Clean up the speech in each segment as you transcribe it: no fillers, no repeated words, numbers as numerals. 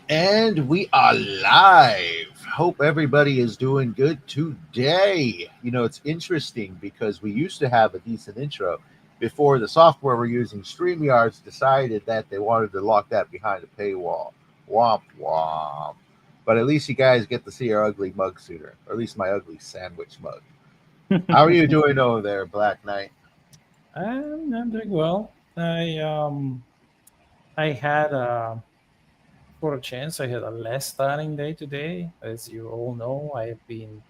And we are live. Hope everybody is doing good today. It's interesting because we used to have a decent intro before the software we're using, StreamYards, decided that they wanted to lock that behind a paywall. Womp womp. But at least you guys get to see our ugly mug sooner, or at least my ugly sandwich mug. How are you doing over there, Black Knight? I'm doing well. I had for a chance I had a less tiring day today. As you all know, I have been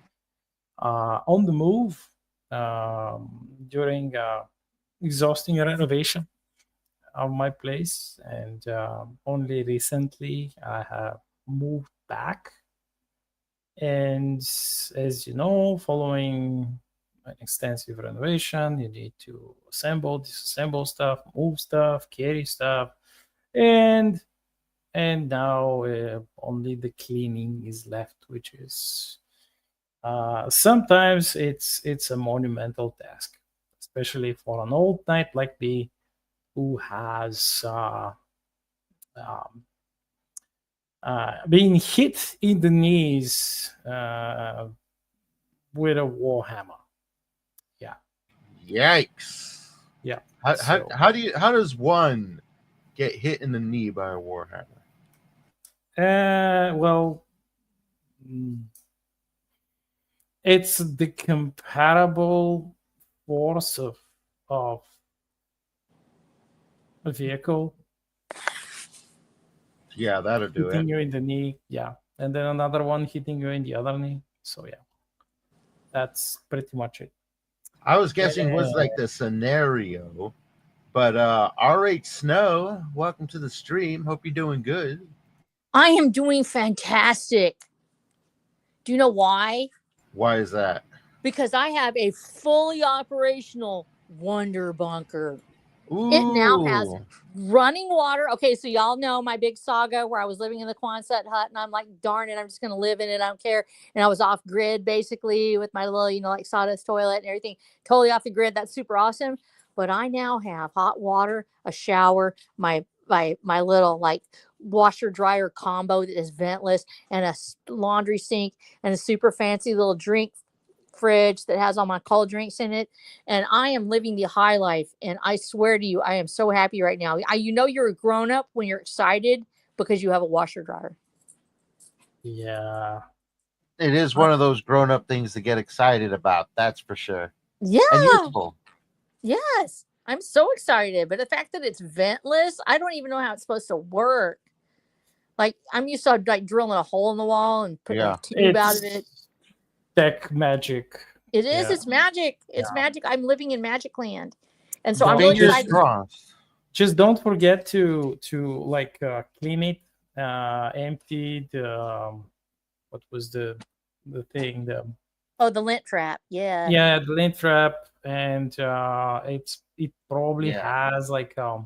on the move during exhausting renovation of my place, and only recently I have moved back. And as you know, following an extensive renovation, you need to assemble, disassemble stuff, move stuff, carry stuff, and now only the cleaning is left, which is sometimes it's a monumental task, especially for an old knight like me who has um, been hit in the knees with a warhammer. Yeah, Yikes. yeah. So How does one get hit in the knee by a warhammer? well, mm, it's the comparable force of a vehicle Yeah, that'll do it. hitting you in the knee. Yeah, and then another one hitting you in the other knee. So yeah, that's pretty much it. I was guessing was Uh, like the scenario, but R.H Snow, welcome to the stream. Hope you're doing good. I am doing fantastic. Do you know why? Why is that? Because I have a fully operational Wonder Bunker. It now has Ooh, running water. Okay, so y'all know my big saga where I was living in the Quonset hut and I'm like, darn it, I'm just going to live in it. I don't care. And I was off grid basically with my little, like sawdust toilet and everything, totally off the grid. That's super awesome. But I now have hot water, a shower, my little like washer dryer combo that is ventless, and a laundry sink, and a super fancy little drink fridge that has all my cold drinks in it. And I am living the high life. And I swear to you, I am so happy right now. You're a grown up when you're excited because you have a washer dryer. yeah. it is Uh, one of those grown up things to get excited about. That's for sure, and yeah. useful. Yes. I'm so excited. But the fact that it's ventless, I don't even know how it's supposed to work. Like I'm used to like drilling a hole in the wall and putting a Yeah, tube out of it. It's tech magic. It is. Yeah, It's magic. It's yeah. magic. I'm living in magic land. And so I'm Don't really fingers excited. just crossed. just don't forget to like clean it, empty the what was the thing, the Oh, the lint trap. Yeah. yeah, the lint trap, and it probably Yeah, has like a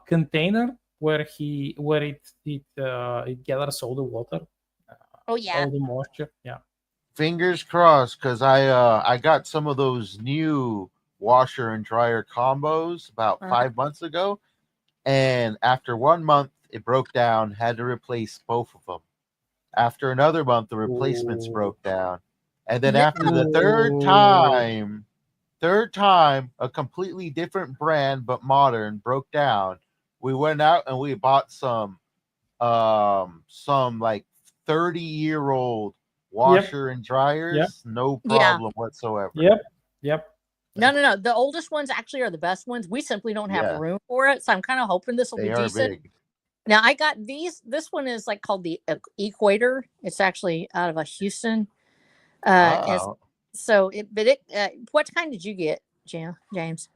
container where it gathers all the water, Oh, yeah. all the moisture. Yeah. fingers crossed because I got some of those new washer and dryer combos about Uh-huh. 5 months ago, and after 1 month it broke down. Had to replace both of them. After another month, the replacements Ooh. broke down. And then Yeah. after the Ooh. third time, a completely different brand but modern broke down. We went out and we bought some like 30-year-old Yep. washer and Yep. dryers, no Yeah. problem whatsoever. Yep. Yep. No, no, no. The oldest ones actually are the best ones. We simply don't have Yeah, room for it. So I'm kind of hoping this will be they are decent. big. Now I got these. This one is like called the Equator. It's actually out of a Houston. And Oh, so it, but it, what kind did you get, James?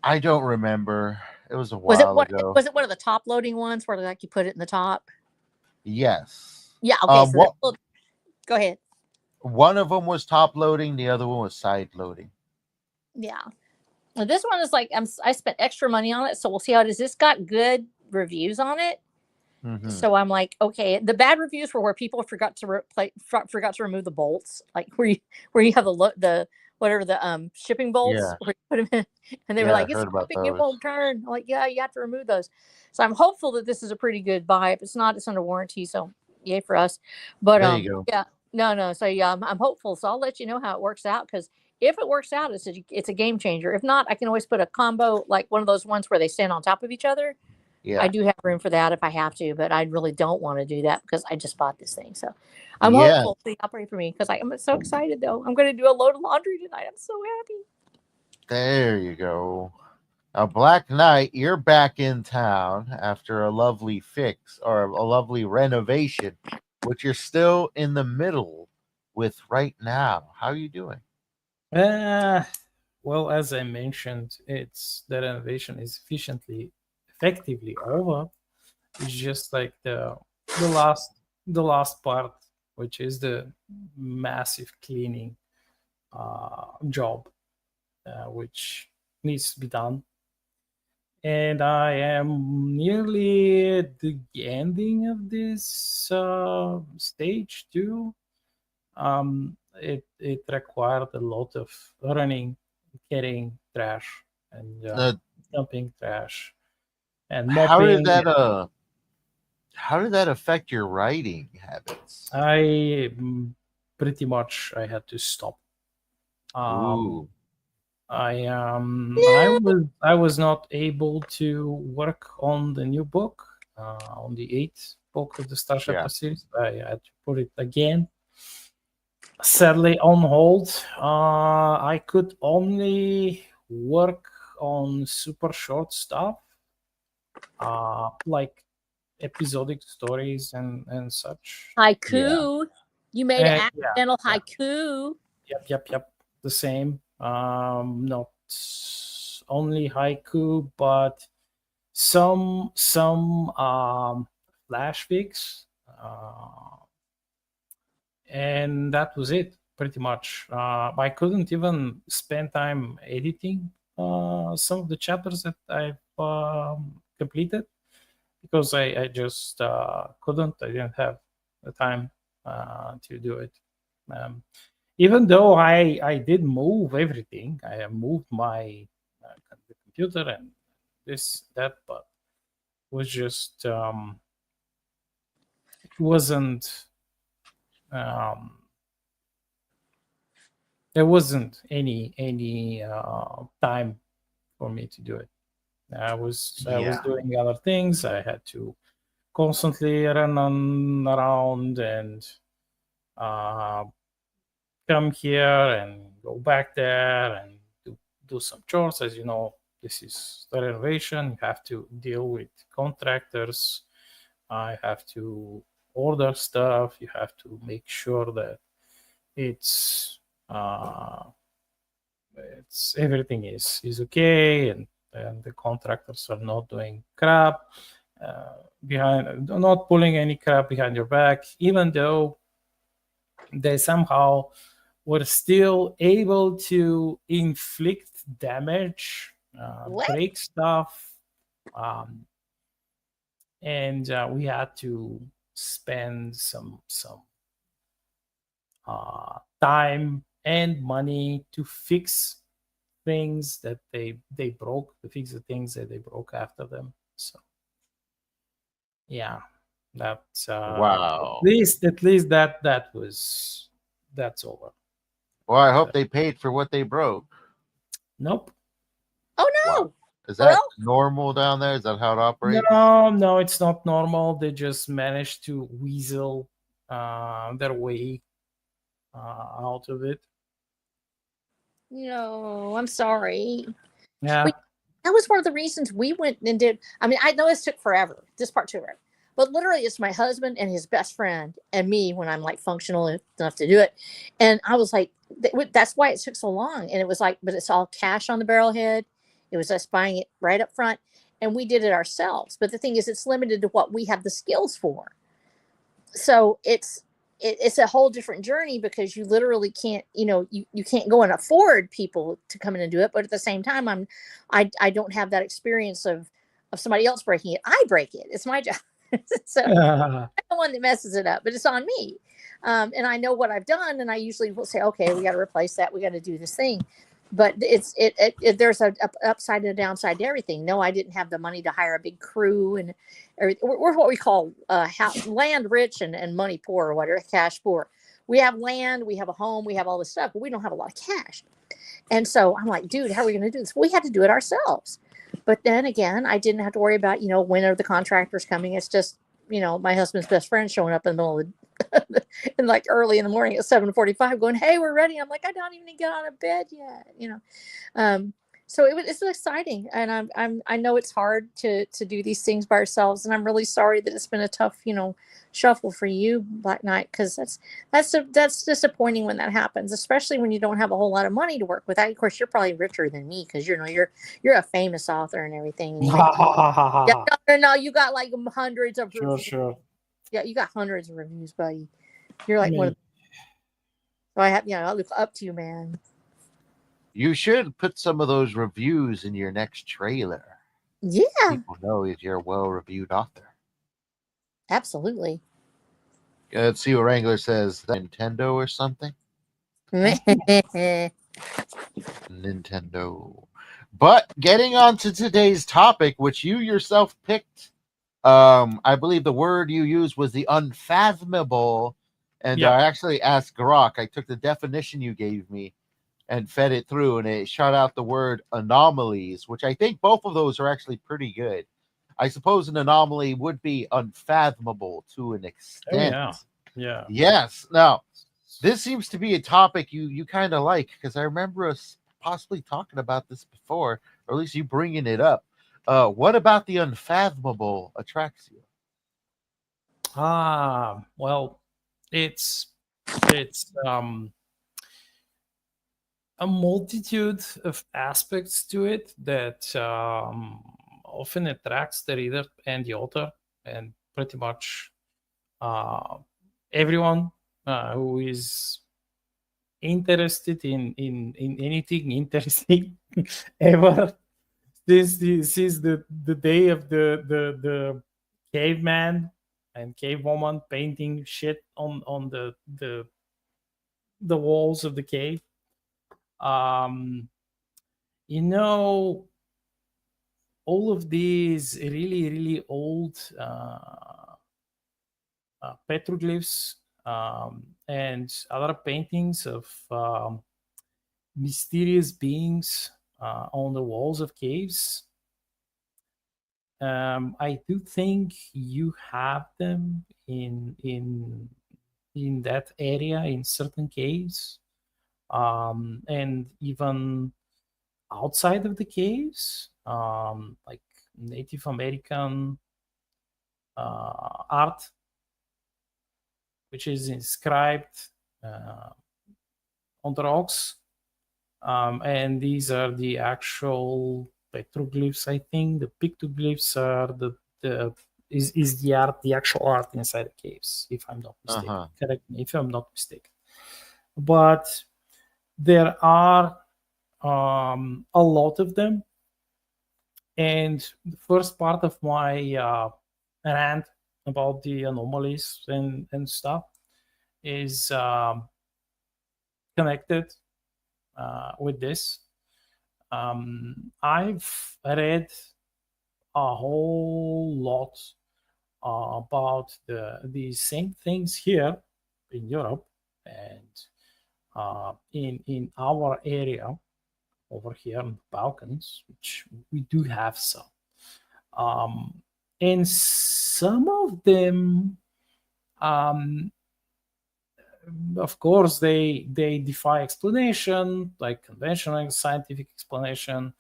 I don't remember. It was a Was it while what? ago. Was it one of the top loading ones where like you put it in the top? Yes. Yeah. Okay. So that. What Well, go ahead. one of them was top loading, the other one was side loading. Yeah. Well, this one is like I spent extra money on it, so we'll see how it is. This got good reviews on it. Hmm. So I'm like, okay. The bad reviews were where people forgot to forgot to remove the bolts, like where you have the whatever the shipping bolts Yeah. where you put them in, and they were Yeah, I like, "It's heard about shipping, it those. won't turn." I'm like, yeah, you have to remove those. So I'm hopeful that this is a pretty good buy. If it's not, it's under warranty, so yay for us. But There you go. yeah, no. So yeah, I'm hopeful. So I'll let you know how it works out, because if it works out, it's a game changer. If not, I can always put a combo, like one of those ones where they stand on top of each other. I Yeah. do have room for that if I have to, but I really don't want to do that because I just bought this thing. So I'm Yeah. hopeful. Please pray for me, because I'm so excited though. I'm going to do a load of laundry tonight. I'm so happy. There you go. Now, Black Knight, you're back in town after a lovely fix or a lovely renovation, which you're still in the middle with right now. How are you doing? Well, as I mentioned, it's the renovation is effectively over. It's just like the last part, which is the massive cleaning job, which needs to be done. And I am nearly at the ending of this stage too. It required a lot of running, carrying trash, and Uh, dumping trash, and how did mopping. that how did that affect your writing habits? Pretty much I had to stop. Ooh. I was not able to work on the new book, on the eighth book of the Starship Yeah. series. I had to put it again, sadly, on hold. I could only work on super short stuff, like episodic stories and such. Haiku. You made an Yeah, accidental yeah. haiku. Yep. The same. Not only haiku, but some flash fics, and that was it. Pretty much. I couldn't even spend time editing some of the chapters that I've completed, because I just couldn't. I didn't have the time to do it. Um, Even though I did move everything, I moved my the computer and this that, but was just it wasn't um, there wasn't any time for me to do it. I was Yeah. doing other things. I had to constantly run on around and uh, come here and go back there and do some chores. As you know, this is the renovation. You have to deal with contractors. I have to order stuff. You have to make sure that it's uh, it's everything is okay, and the contractors are not doing crap behind, not pulling any crap behind your back, even though they somehow were still able to inflict damage, What? break stuff, um, and we had to spend some time and money to fix things that they broke, to fix the things that they broke after them. So yeah, that's Wow. at least that's over. Well, I hope they paid for what they broke. Nope. Oh no. Wow. Is For that real? normal down there? Is that how it operates? No, it's not normal. They just managed to weasel their way out of it. No, I'm sorry. Yeah. That was one of the reasons we went and did. I mean, I know this took forever. This part took forever. But literally, it's my husband and his best friend and me when I'm like functional enough to do it. And I was like, that's why it took so long. And it was like, but it's all cash on the barrelhead. It was us buying it right up front. And we did it ourselves. But the thing is, it's limited to what we have the skills for. So it's a whole different journey, because you literally can't, you can't go and afford people to come in and do it. But at the same time, I don't have that experience of somebody else breaking it. I break it. It's my job. So I'm the one that messes it up, but it's on me. And I know what I've done, and I usually will say, okay, we got to replace that. We got to do this thing. But there's a upside and a downside to everything. No, I didn't have the money to hire a big crew, and we're what we call land rich and money poor, or whatever, cash poor. We have land, we have a home, we have all this stuff, but we don't have a lot of cash. And so I'm like, dude, how are we going to do this? We had to do it ourselves. But then again, I didn't have to worry about, when are the contractors coming. It's just, my husband's best friend showing up in the middle of the, and like early in the morning at 7:45 going, hey, we're ready. I'm like, I don't even get out of bed yet, So it's exciting, and I know it's hard to do these things by ourselves, and I'm really sorry that it's been a tough shuffle for you, Black Knight, because that's disappointing when that happens, especially when you don't have a whole lot of money to work with. Of course, you're probably richer than me because you're a famous author and everything. And no, you got like hundreds of reviews. Sure. Yeah, you got hundreds of reviews, buddy. You're like one of. So I look up to you, man. You should put some of those reviews in your next trailer. Yeah. People know if you're a well-reviewed author. Absolutely. Let's see what Wrangler says. Nintendo or something? Nintendo. But getting on to today's topic, which you yourself picked, I believe the word you used was the unfathomable. And I actually asked Grok. I took the definition you gave me and fed it through, and it shot out the word anomalies, which I think both of those are actually pretty good. I suppose an anomaly would be unfathomable to an extent. Oh, yeah. Yes. Now, this seems to be a topic you kind of like, because I remember us possibly talking about this before, or at least you bringing it up. What about the unfathomable attracts you? Well, it's a multitude of aspects to it that often attracts the reader and the author, and pretty much everyone who is interested in anything interesting ever. This is the day of the caveman and cavewoman painting shit on the walls of the cave. All of these really old petroglyphs and other paintings of mysterious beings on the walls of caves. I do think you have them in that area in certain caves, and even outside of the caves, like Native American art, which is inscribed on the rocks, and these are the actual petroglyphs. I think the pictoglyphs are is the art, the actual art inside the caves, if I'm not mistaken. Correct me if I'm not mistaken. But there are a lot of them, and the first part of my rant about the anomalies and stuff is connected with this. I've read a whole lot about these same things here in Europe and in our area over here in the Balkans, which we do have some. And some of them, of course, they defy explanation, like conventional scientific explanation.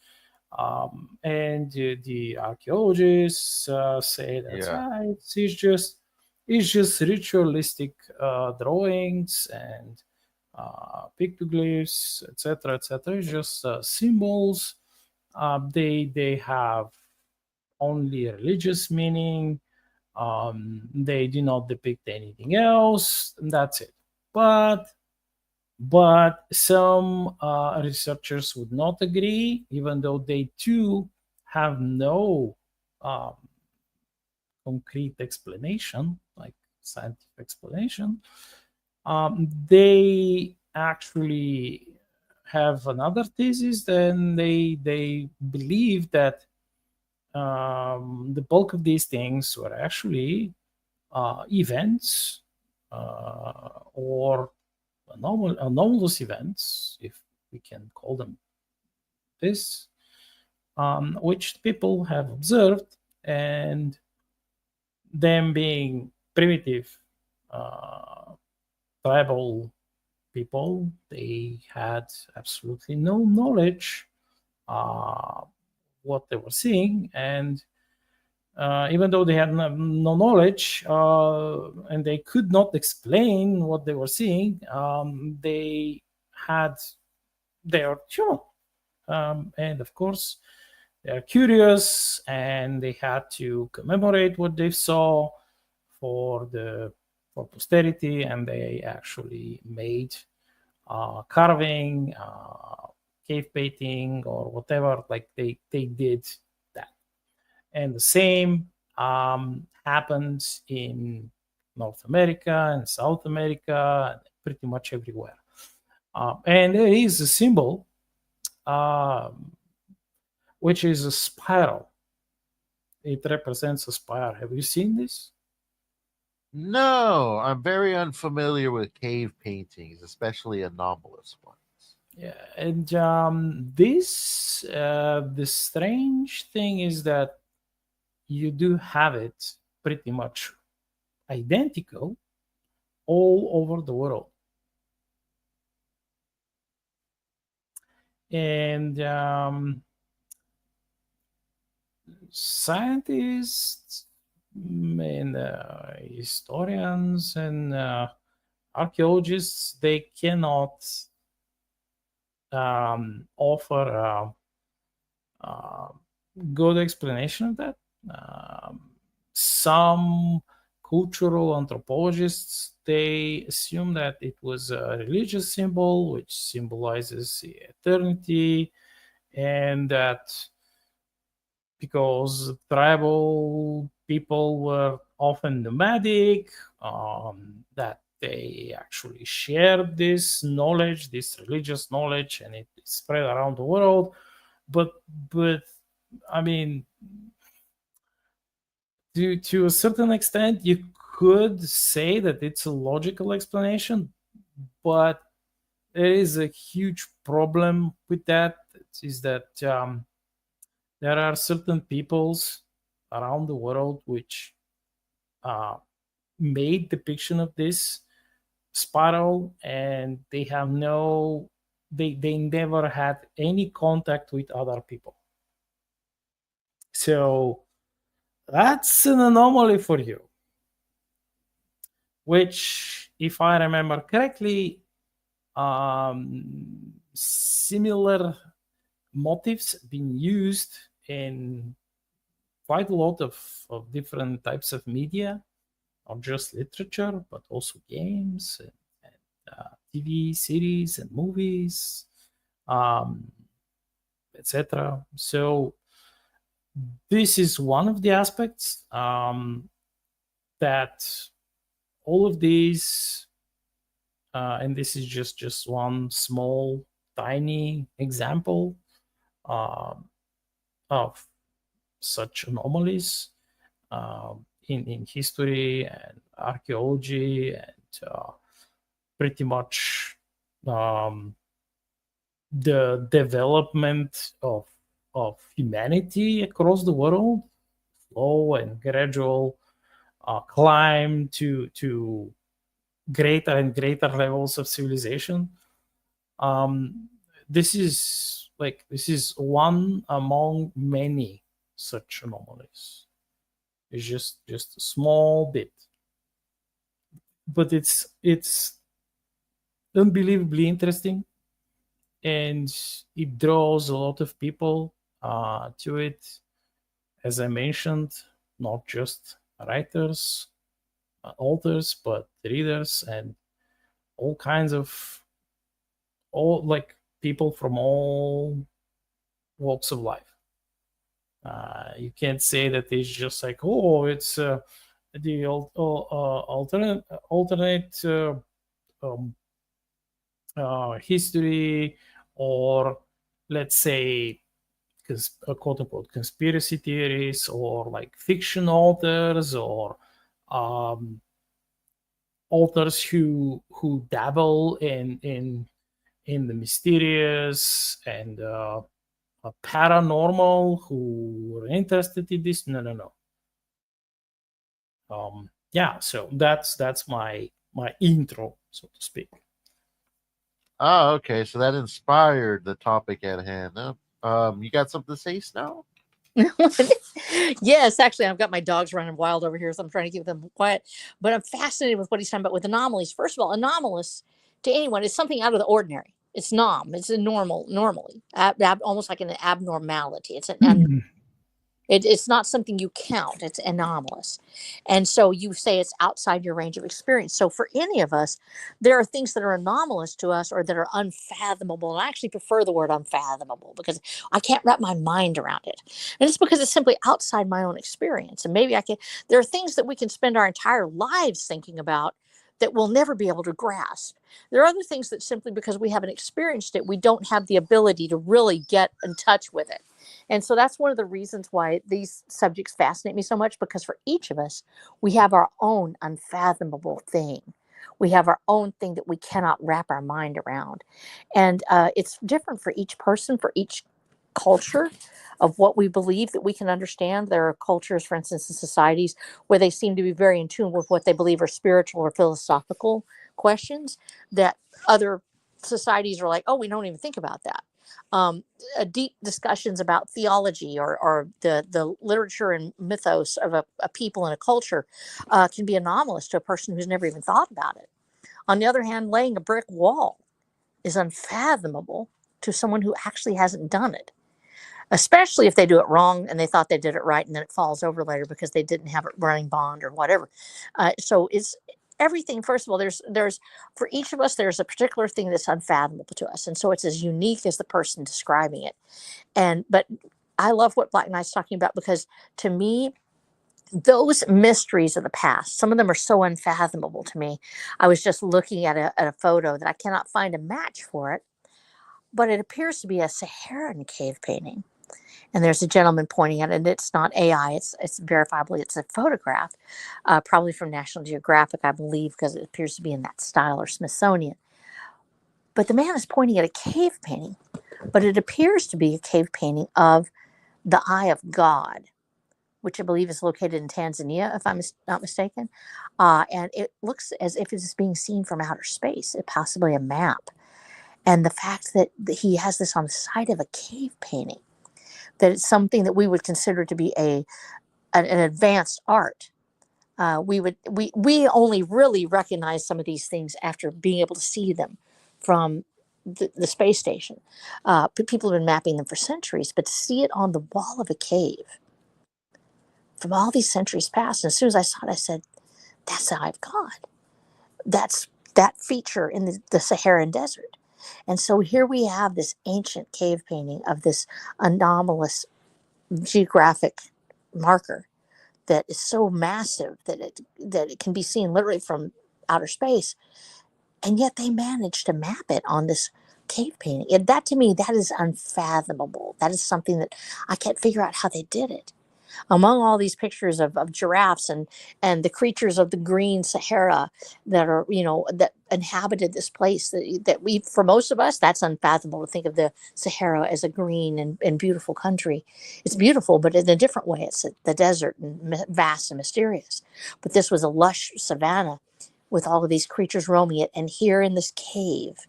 And the archaeologists say that it's just ritualistic drawings and pictoglyphs, etc., etc. It's just symbols. They have only religious meaning. They do not depict anything else. And that's it. But some researchers would not agree, even though they too have no concrete explanation, like scientific explanation. They actually have another thesis. Then they believe that the bulk of these things were actually events or anomalous events, if we can call them this, which people have observed, and them being primitive tribal people, they had absolutely no knowledge what they were seeing, and even though they had no knowledge and they could not explain what they were seeing, they had their human, and of course they're curious, and they had to commemorate what they saw for posterity, and they actually made carving, cave painting, or whatever. Like they did that, and the same happens in North America and South America, and pretty much everywhere. And there is a symbol, which is a spiral. It represents a spiral. Have you seen this? No, I'm very unfamiliar with cave paintings, especially anomalous ones. Yeah, and the strange thing is that you do have it pretty much identical all over the world. And scientists and historians and archaeologists, they cannot offer a good explanation of that. Some cultural anthropologists, they assume that it was a religious symbol which symbolizes eternity, and that because tribal people were often nomadic, that they actually shared this knowledge, this religious knowledge, and it spread around the world. But I mean, to a certain extent, you could say that it's a logical explanation, but there is a huge problem with that. Is that there are certain peoples around the world which made depiction of this spiral, and they have they never had any contact with other people. So that's an anomaly for you, which, if I remember correctly, similar motifs being used in quite a lot of different types of media, not just literature, but also games and TV series and movies, etc. So this is one of the aspects that all of these, and this is just one small, tiny example of such anomalies in history and archaeology, and pretty much the development of humanity across the world, slow and gradual climb to greater and greater levels of civilization. This is one among many such anomalies. It's just a small bit, but it's unbelievably interesting, and it draws a lot of people to it. As I mentioned, not just writers, authors, but readers, and all kinds of people from all walks of life. You can't say that it's just like, oh, it's the alternate history, or let's say quote unquote conspiracy theories, or like fiction authors, or authors who dabble in the mysterious and paranormal, who are interested in this. No. Yeah, so that's my intro, so to speak. Oh, okay. So that inspired the topic at hand. Huh? You got something to say, Snow? Yes, actually, I've got my dogs running wild over here, so I'm trying to keep them quiet. But I'm fascinated with what he's talking about with anomalies. First of all, anomalous to anyone is something out of the ordinary. It's nom. It's a normally, almost like an abnormality. It's an it's not something you count. It's anomalous. And so you say it's outside your range of experience. So for any of us, there are things that are anomalous to us or that are unfathomable. And I actually prefer the word unfathomable because I can't wrap my mind around it. And it's because it's simply outside my own experience. And maybe there are things that we can spend our entire lives thinking about that we'll never be able to grasp. There are other things that simply because we haven't experienced it, we don't have the ability to really get in touch with it. And so that's one of the reasons why these subjects fascinate me so much, because for each of us, we have our own unfathomable thing. We have our own thing that we cannot wrap our mind around. And it's different for each person, for each culture of what we believe that we can understand. There are cultures, for instance, in societies where they seem to be very in tune with what they believe are spiritual or philosophical questions that other societies are like, oh, we don't even think about that. Deep discussions about theology or the literature and mythos of a people and a culture can be anomalous to a person who's never even thought about it. On the other hand, laying a brick wall is unfathomable to someone who actually hasn't done it, especially if they do it wrong and they thought they did it right and then it falls over later because they didn't have it running bond or whatever. So it's everything. First of all, there's for each of us, there's a particular thing that's unfathomable to us. And so it's as unique as the person describing it. But I love what Black Knight's talking about, because to me, those mysteries of the past, some of them are so unfathomable to me. I was just looking at a photo that I cannot find a match for it, but it appears to be a Saharan cave painting. And there's a gentleman pointing at it, and it's not AI, it's verifiably, it's a photograph, probably from National Geographic, I believe, because it appears to be in that style, or Smithsonian. But the man is pointing at a cave painting, but it appears to be a cave painting of the Eye of God, which I believe is located in Tanzania, if I'm not mistaken. And it looks as if it's being seen from outer space, possibly a map. And the fact that he has this on the side of a cave painting, that it's something that we would consider to be an advanced art. We only really recognize some of these things after being able to see them from the space station. People have been mapping them for centuries, but to see it on the wall of a cave from all these centuries past, and as soon as I saw it, I said, that's the Eye of God. That's that feature in the Saharan desert. And so here we have this ancient cave painting of this anomalous geographic marker that is so massive that it can be seen literally from outer space, and yet they managed to map it on this cave painting. And that, to me, that is unfathomable. That is something that I can't figure out how they did it. Among all these pictures of giraffes and the creatures of the green Sahara that are, that inhabited this place, that we, for most of us, that's unfathomable to think of the Sahara as a green and beautiful country. It's beautiful, but in a different way. It's the desert and vast and mysterious. But this was a lush savanna with all of these creatures roaming it. And here in this cave,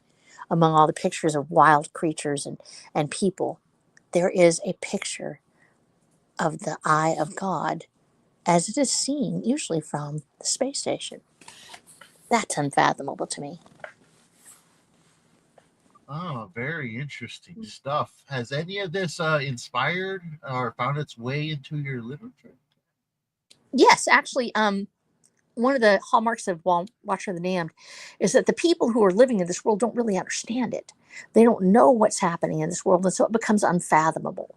among all the pictures of wild creatures and people, there is a picture of the Eye of God as it is seen usually from the space station. That's unfathomable to me. Oh, very interesting stuff. Has any of this inspired or found its way into your literature? Yes, actually, one one of the hallmarks of Watcher of the Damned is that the people who are living in this world don't really understand it. They don't know what's happening in this world, and so it becomes unfathomable.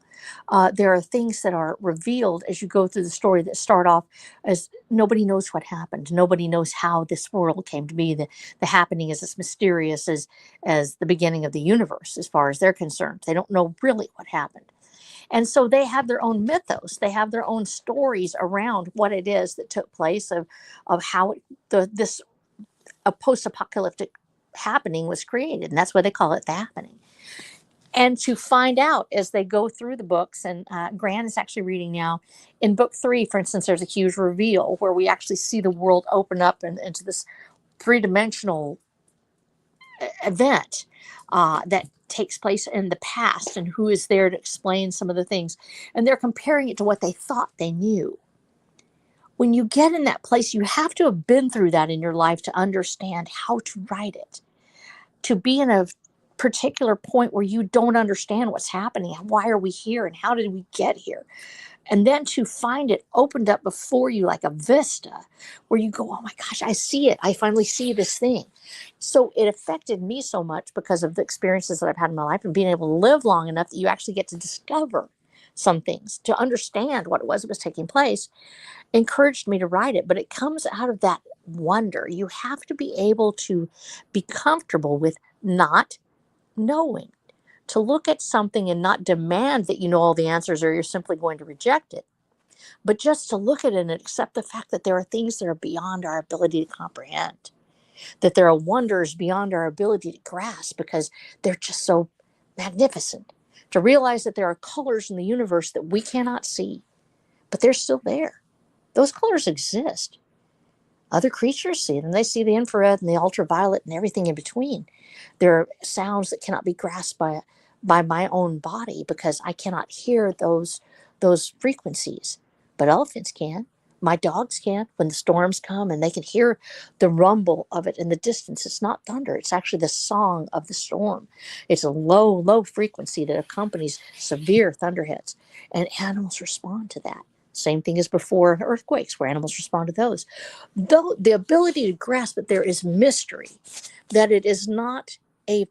There are things that are revealed as you go through the story that start off as nobody knows what happened. Nobody knows how this world came to be. The happening is as mysterious as the beginning of the universe, as far as they're concerned. They don't know really what happened. And so they have their own mythos. They have their own stories around what it is that took place of how this a post-apocalyptic happening was created. And that's why they call it the happening. And to find out as they go through the books, and Gran is actually reading now, in book 3, for instance, there's a huge reveal where we actually see the world open up into this three-dimensional event that takes place in the past, and who is there to explain some of the things. And they're comparing it to what they thought they knew. When you get in that place, you have to have been through that in your life to understand how to write it. To be in a particular point where you don't understand what's happening, why are we here, and how did we get here? And then to find it opened up before you like a vista where you go, oh my gosh, I see it. I finally see this thing. So it affected me so much because of the experiences that I've had in my life and being able to live long enough that you actually get to discover some things, to understand what it was that was taking place, encouraged me to write it. But it comes out of that wonder. You have to be able to be comfortable with not knowing, to look at something and not demand that you know all the answers or you're simply going to reject it, but just to look at it and accept the fact that there are things that are beyond our ability to comprehend, that there are wonders beyond our ability to grasp because they're just so magnificent. To realize that there are colors in the universe that we cannot see, but they're still there. Those colors exist. Other creatures see them. They see the infrared and the ultraviolet and everything in between. There are sounds that cannot be grasped by my own body because I cannot hear those frequencies. But elephants can. My dogs can. When the storms come and they can hear the rumble of it in the distance, it's not thunder. It's actually the song of the storm. It's a low, low frequency that accompanies severe thunderhits. And animals respond to that. Same thing as before earthquakes, where animals respond to those. Though the ability to grasp that there is mystery, that it is not a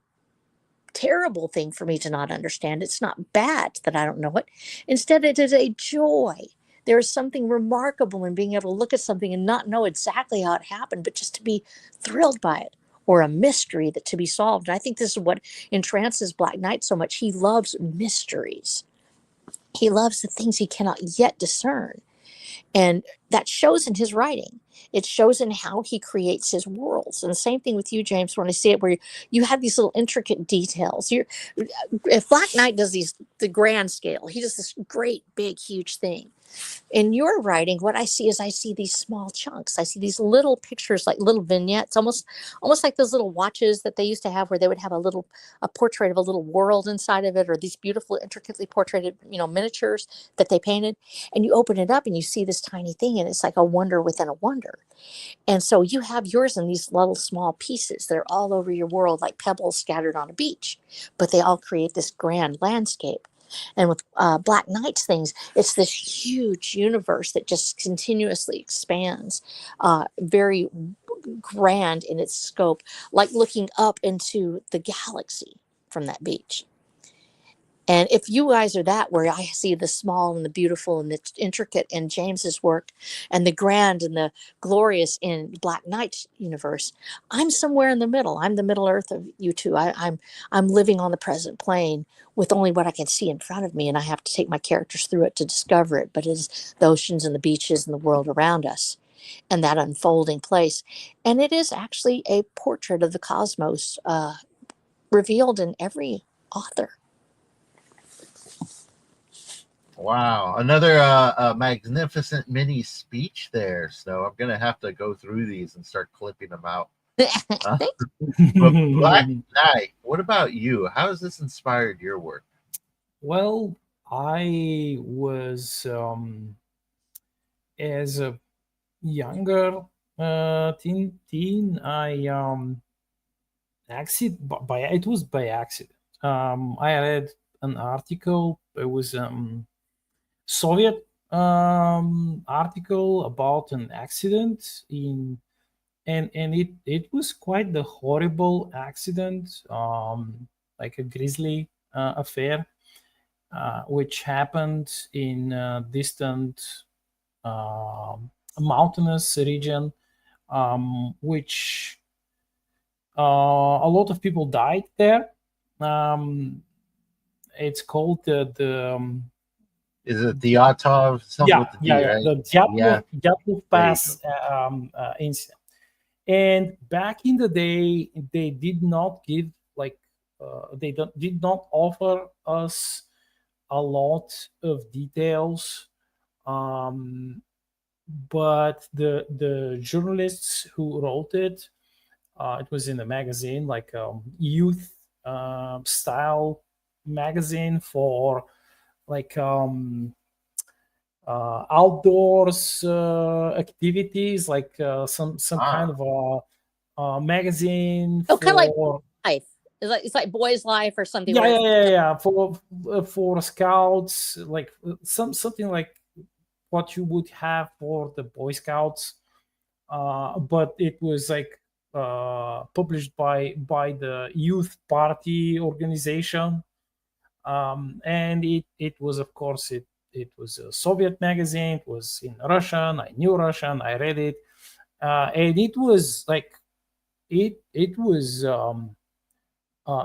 terrible thing for me to not understand. It's not bad that I don't know it. Instead, it is a joy. There is something remarkable in being able to look at something and not know exactly how it happened, but just to be thrilled by it, or a mystery that to be solved. And I think this is what entrances Black Knight so much. He loves mysteries. He loves the things he cannot yet discern. And that shows in his writing. It shows in how he creates his worlds. And the same thing with you, James, when I see it, where you have these little intricate details. If Black Knight does the grand scale, he does this great, big, huge thing. In your writing, what I see is I see these small chunks. I see these little pictures, like little vignettes, almost like those little watches that they used to have, where they would have a portrait of a little world inside of it, or these beautiful, intricately portraited, miniatures that they painted. And you open it up and you see this tiny thing, and it's like a wonder within a wonder. And so you have yours in these little small pieces that are all over your world, like pebbles scattered on a beach, but they all create this grand landscape. And with Black Knight's things, it's this huge universe that just continuously expands, very grand in its scope, like looking up into the galaxy from that beach. And if you guys are that, where I see the small and the beautiful and the intricate in James's work, and the grand and the glorious in Black Knight's universe, I'm somewhere in the middle. I'm the Middle Earth of you two. I'm living on the present plane with only what I can see in front of me, and I have to take my characters through it to discover it. But it's the oceans and the beaches and the world around us, and that unfolding place. And it is actually a portrait of the cosmos, revealed in every author. Wow, another magnificent mini speech there. So I'm gonna have to go through these and start clipping them out. But Black Knight, what about you? How has this inspired your work? Well, I was as a younger teen. I it was by accident. I read an article. It was Soviet article about an accident in, and it was quite the horrible accident, like a grisly affair, which happened in a distant mountainous region, which a lot of people died there. Um, it's called the Is it the Otov something with the D, right? the Yeah, Dyatlov there you go. Pass incident. And back in the day, they did not give like did not offer us a lot of details, um, but the journalists who wrote it, it was in a magazine, like youth style magazine for like outdoors activities, like some kind Ah, of a magazine Oh, kind of like for life. It's like Boy's Life or something yeah where yeah it's yeah yeah for scouts, like something like what you would have for the Boy Scouts, but it was like published by the youth party organization, and it was, of course, it was a Soviet magazine. It was in Russian. I knew Russian. I read it, and it was like it was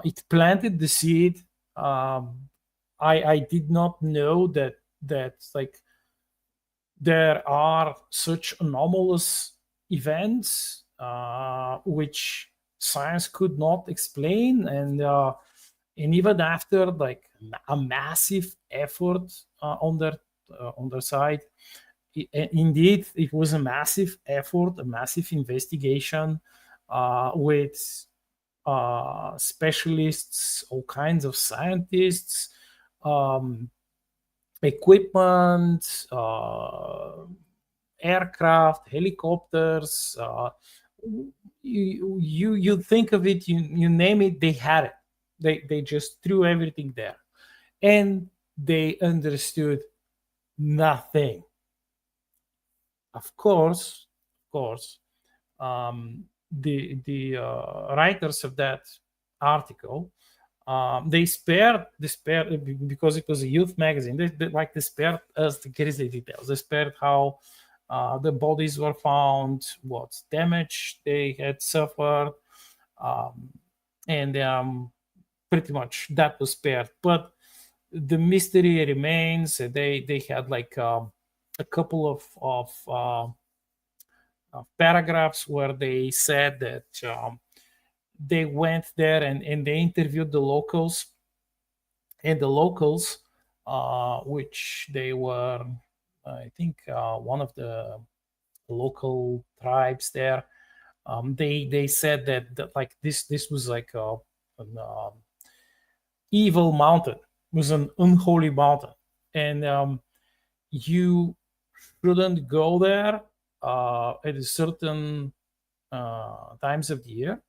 it planted the seed. I did not know that like there are such anomalous events which science could not explain, and even after like a massive effort on their side, indeed it was a massive effort, a massive investigation with specialists, all kinds of scientists, um, equipment, aircraft, helicopters. You think of it, you name it, they had it. They just threw everything there, and they understood nothing. Of course, the writers of that article, they spared because it was a youth magazine. They spared us the grisly details. They spared how the bodies were found, what damage they had suffered, um, and pretty much that was spared. But the mystery remains. They had like a couple of paragraphs where they said that they went there and they interviewed the locals, and the locals, which they were, I think, one of the local tribes there. They said that like this was like an evil mountain. It was an unholy mountain, and you shouldn't go there at a certain times of the year.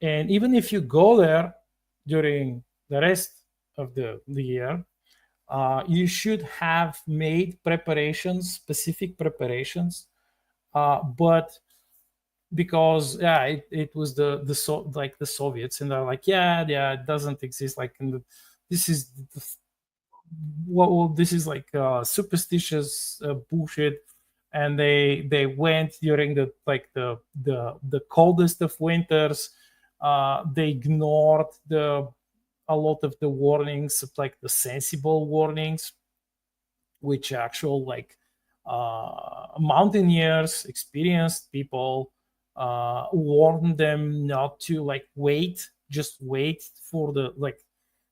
And even if you go there during the rest of the year, you should have made preparations, specific preparations. But because it was like the Soviets, and they're like, yeah, it doesn't exist. Like, this is well, this is like superstitious bullshit. And they went during the coldest of winters. They ignored a lot of the warnings, like the sensible warnings, which actual like mountaineers, experienced people, warned them not to like just wait for the like,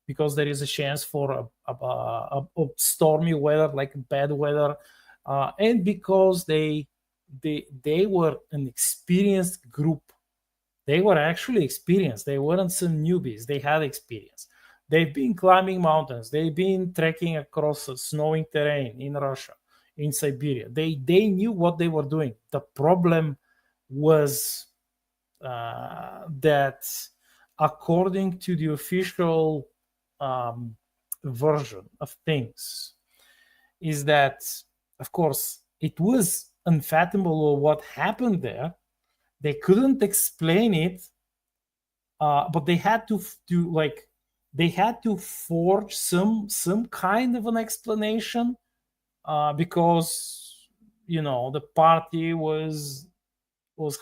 because there is a chance for a stormy weather, like bad weather, and because they were an experienced group. They were actually experienced. They weren't some newbies. They had experience. They've been climbing mountains. They've been trekking across snowing terrain in Russia, in Siberia. They knew what they were doing. The problem was that, according to the official version of things, is that, of course, it was unfathomable what happened there. They couldn't explain it, but they had to they had to forge some kind of an explanation, because the party was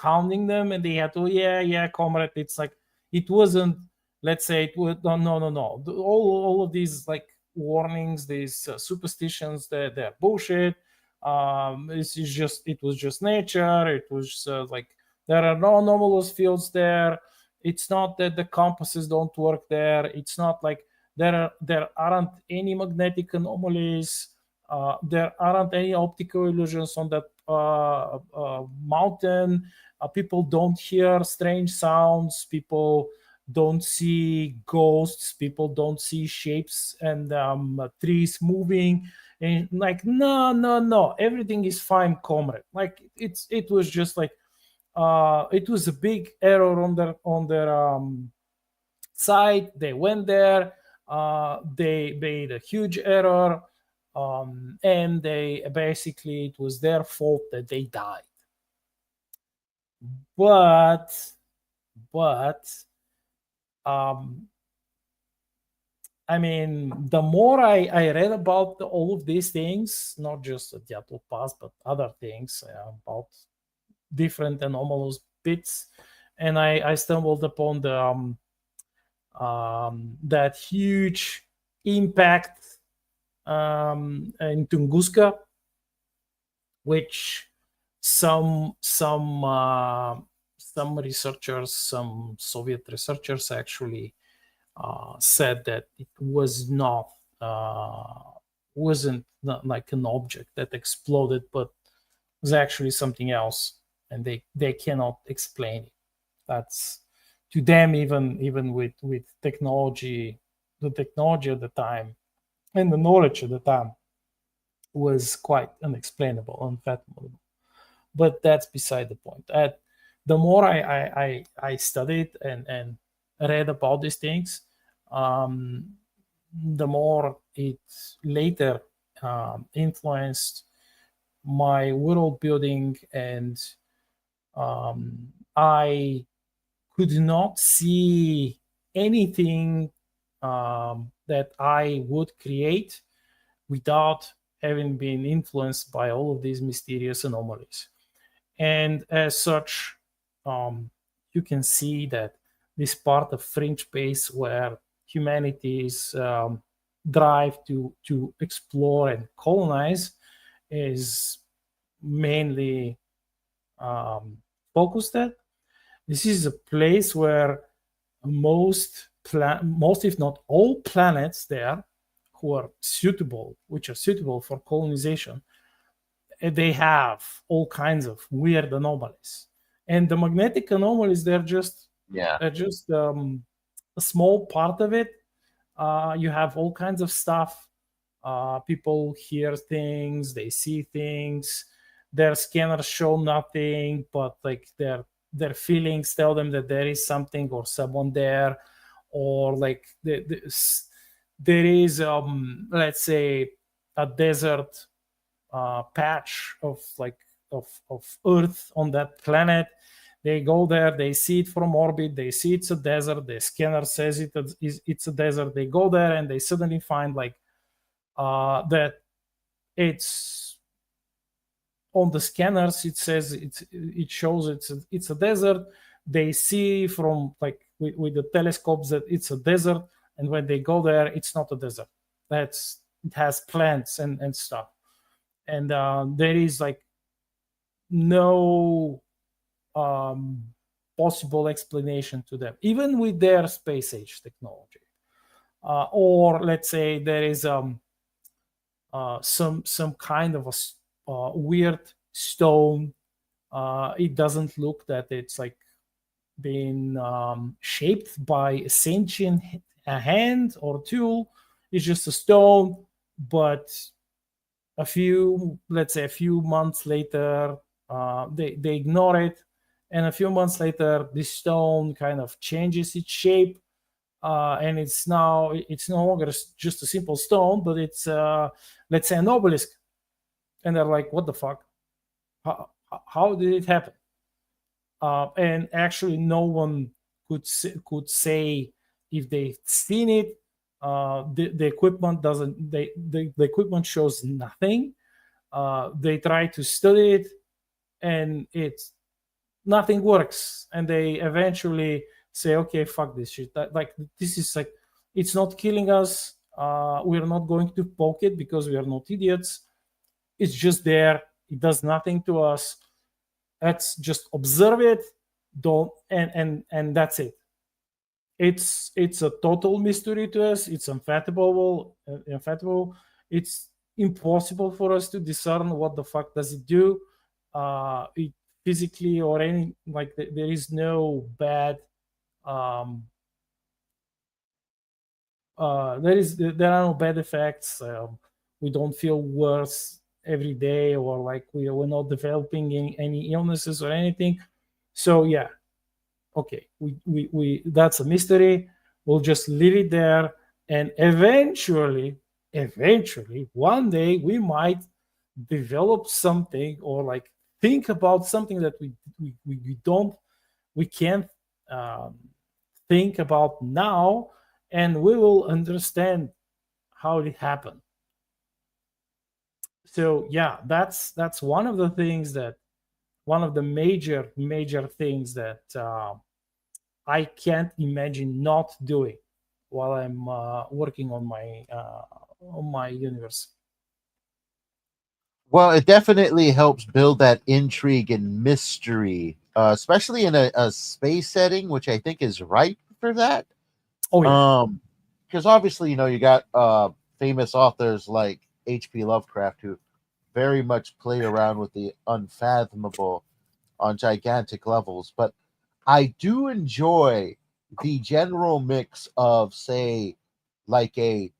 hounding them, and they had to, yeah, comrade, it's like, it wasn't, let's say, it was, no. All of these like warnings, these superstitions, they're bullshit. It was just nature. It was like, there are no anomalous fields there. It's not that the compasses don't work there. It's not like there aren't any magnetic anomalies. There aren't any optical illusions on that mountain. People don't hear strange sounds. People don't see ghosts. People don't see shapes and trees moving. And like, no, everything is fine, comrade. Like, it was just like, it was a big error on their side. They went there. They made a huge error. And they basically, it was their fault that they died. But I mean, the more I read about all of these things, not just the Diablo Pass, but other things about different anomalous bits, and I stumbled upon the that huge impact in Tunguska, which some researchers, some Soviet researchers actually said that it wasn't not like an object that exploded, but was actually something else, and they cannot explain it. That's, to them, even with technology, the technology at the time and the knowledge at the time, was quite unexplainable, unfathomable. But that's beside the point. The more I studied and read about these things, the more it later influenced my world building, and I could not see anything that I would create without having been influenced by all of these mysterious anomalies. And as such, you can see that this part of fringe space where humanity's drive to explore and colonize is mainly focused at. This is a place where most, if not all, planets there which are suitable for colonization, they have all kinds of weird anomalies. And the magnetic anomalies, they're just a small part of it. You have all kinds of stuff. People hear things, they see things. Their scanners show nothing, but like their feelings tell them that there is something or someone there, or like there is let's say a desert patch of Earth on that planet. They go there, they see it from orbit, they see it's a desert, the scanner says it's a desert. They go there and they suddenly find that it's on the scanners, it says it shows it's a desert. They see from with the telescopes that it's a desert, and when they go there, it's not a desert. It has plants and stuff, and there is no possible explanation to them, even with their space age technology. Or let's say there is some kind of a weird stone. It doesn't look that it's being shaped by a sentient hand or tool. It's just a stone, but a few months later, they ignore it, and a few months later, this stone kind of changes its shape. and it's no longer just a simple stone, but it's let's say an obelisk. And they're like, what the fuck? How did it happen? And actually, no one could say if they've seen it. The equipment doesn't. The equipment shows nothing. They try to study it, and it's nothing works. And they eventually say, "Okay, fuck this shit. Like this is like, it's not killing us. We're not going to poke it because we are not idiots. It's just there. It does nothing to us. Let's just observe it. Don't and that's it. It's a total mystery to us. It's unfathomable. It's impossible for us to discern what the fuck does it do. It physically or any, like, there is no bad um there are no bad effects. We don't feel worse every day, or like we're not developing any illnesses or anything. So yeah, okay, we that's a mystery. We'll just leave it there, and eventually one day we might develop something, or like think about something that we can't um, think about now, and we will understand how it happened. So yeah, that's one of the things that one of the major things that I can't imagine not doing while I'm working on my universe. Well, it definitely helps build that intrigue and mystery, especially in a space setting, which I think is ripe for that. Oh yeah, Because obviously, you got famous authors like H.P. Lovecraft who very much play around with the unfathomable on gigantic levels. But I do enjoy the general mix of, say, like a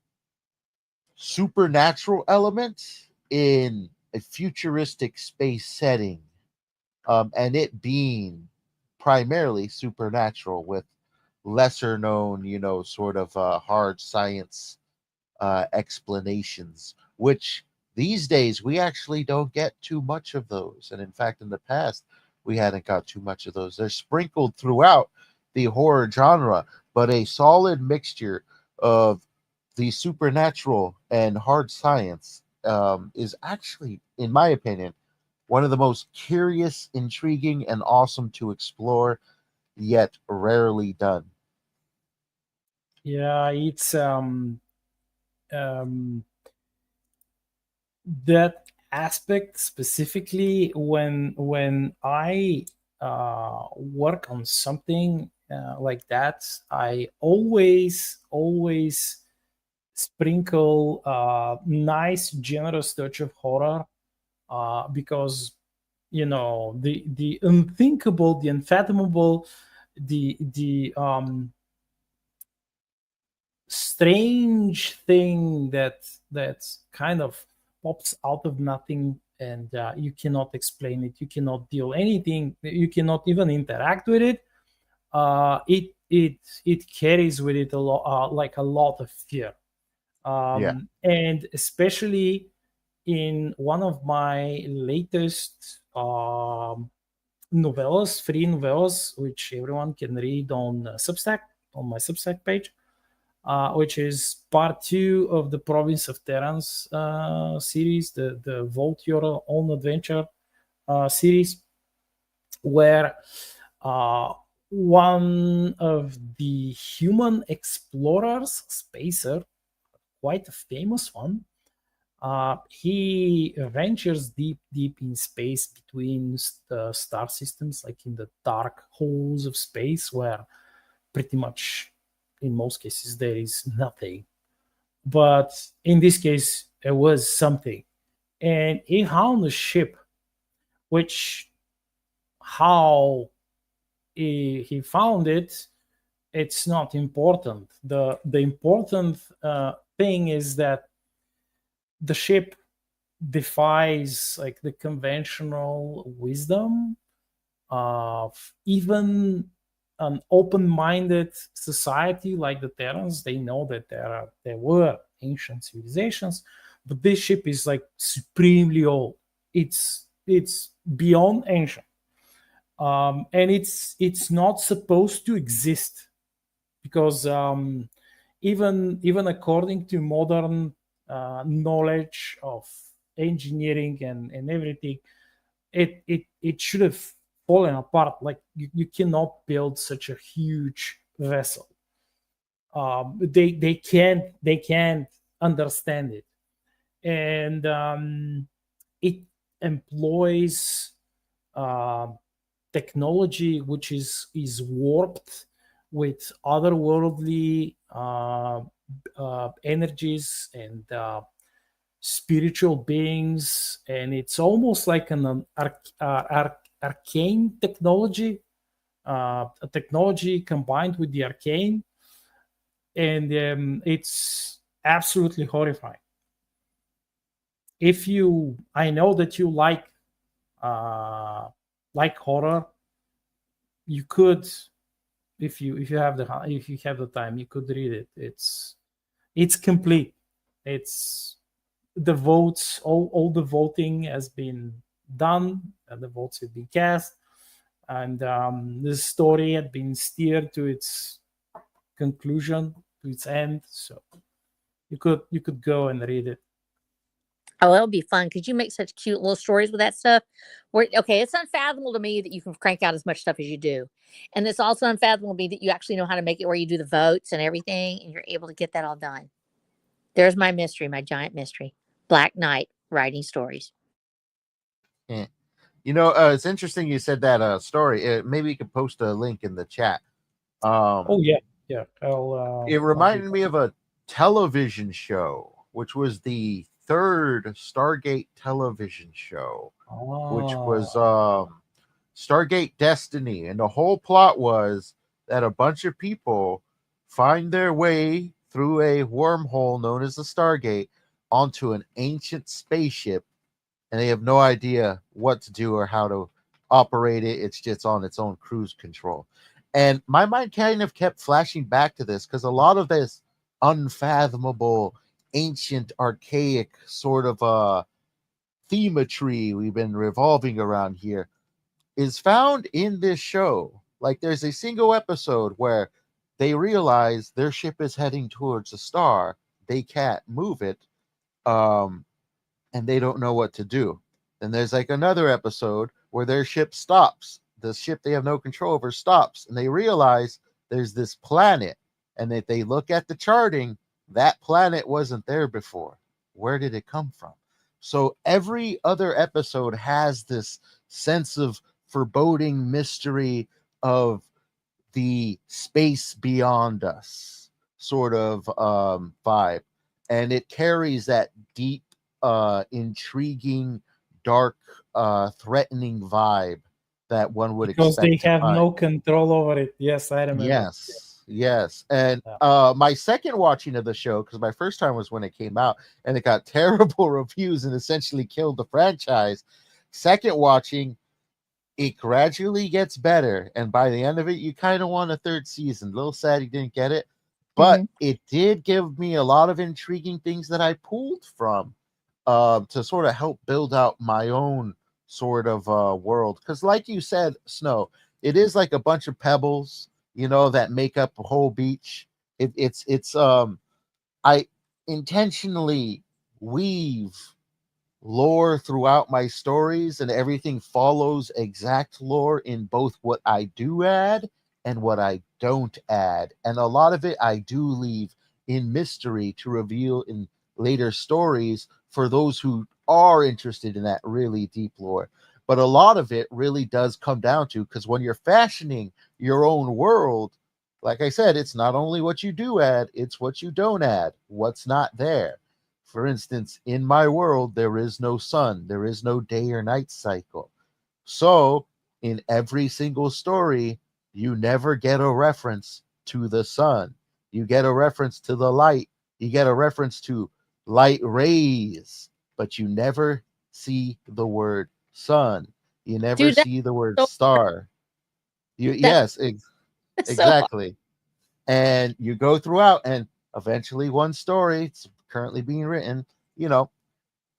supernatural element in a futuristic space setting, and it being primarily supernatural with lesser known, sort of hard science explanations, which these days we actually don't get too much of those. And in fact, in the past, we hadn't got too much of those. They're sprinkled throughout the horror genre, but a solid mixture of the supernatural and hard science is actually, in my opinion, one of the most curious, intriguing, and awesome to explore, yet rarely done. yeah. It's um, that aspect specifically when I work on something like that. I always sprinkle nice generous touch of horror, because the unthinkable, the unfathomable, the strange thing that's kind of pops out of nothing, and you cannot explain it, you cannot deal anything, you cannot even interact with it. It carries with it a lot, like a lot of fear. Yeah. And especially in one of my latest novellas, free novellas, which everyone can read on Substack, on my Substack page, which is part 2 of the Province of Terrans series, the Vault Your Own Adventure series, where one of the human explorers, Spacer, quite a famous one, he ventures deep in space between the star systems, like in the dark holes of space, where pretty much in most cases there is nothing. But in this case, it was something. And he found a ship, which, how he found it, it's not important. The important thing is that the ship defies like the conventional wisdom of even an open-minded society like the Terrans, they know that there were ancient civilizations, but this ship is like supremely old. It's beyond ancient, and it's not supposed to exist, because even according to modern knowledge of engineering and everything, it should have fallen apart. Like you cannot build such a huge vessel. They can't understand it, and it employs technology which is warped with otherworldly energies and spiritual beings, and it's almost like an arcane technology, a technology combined with the arcane, and it's absolutely horrifying. I know that you like horror. You could, if you have the time, you could read it. It's complete. It's the votes, all the voting has been done, and the votes have been cast, and the story had been steered to its conclusion, to its end. So you could go and read it. Oh, it'll be fun because you make such cute little stories with that stuff. Okay, it's unfathomable to me that you can crank out as much stuff as you do. And it's also unfathomable to me that you actually know how to make it where you do the votes and everything, and you're able to get that all done. There's my mystery, my giant mystery. Black Knight writing stories. Yeah. It's interesting you said that story. Maybe you could post a link in the chat. Oh yeah. It reminded me of a television show, which was the third Stargate television show, which was Stargate Destiny. And the whole plot was that a bunch of people find their way through a wormhole known as the Stargate onto an ancient spaceship, and they have no idea what to do or how to operate it. It's just on its own cruise control. And my mind kind of kept flashing back to this because a lot of this unfathomable, ancient, archaic sort of themetry we've been revolving around here is found in this show. Like there's a single episode where they realize their ship is heading towards a star. They can't move it. And they don't know what to do. Then there's like another episode where their ship stops. The ship they have no control over stops, and they realize there's this planet, and if they look at the charting, that planet wasn't there before. Where did it come from? So every other episode has this sense of foreboding mystery of the space beyond us sort of vibe, and it carries that deep intriguing, dark, threatening vibe that one would because expect. They have no control over it. Yes, I remember. Yes. And my second watching of the show, because my first time was when it came out, and it got terrible reviews and essentially killed the franchise. Second watching, it gradually gets better, and by the end of it, you kind of want a third season. A little sad you didn't get it, but it did give me a lot of intriguing things that I pulled from to sort of help build out my own sort of world. Because, like you said, Snow, it is like a bunch of pebbles, that make up a whole beach. It's I intentionally weave lore throughout my stories, and everything follows exact lore in both what I do add and what I don't add. And a lot of it I do leave in mystery to reveal in later stories for those who are interested in that really deep lore. But a lot of it really does come down to, because when you're fashioning your own world, like I said, it's not only what you do add, it's what you don't add, what's not there. For instance, in my world, there is no sun, there is no day or night cycle. So, in every single story, you never get a reference to the sun. You get a reference to the light. You get a reference to light rays, but you never see the word sun. You never see the word star. Yes, Exactly. And you go throughout, and eventually one story, it's currently being written, you know,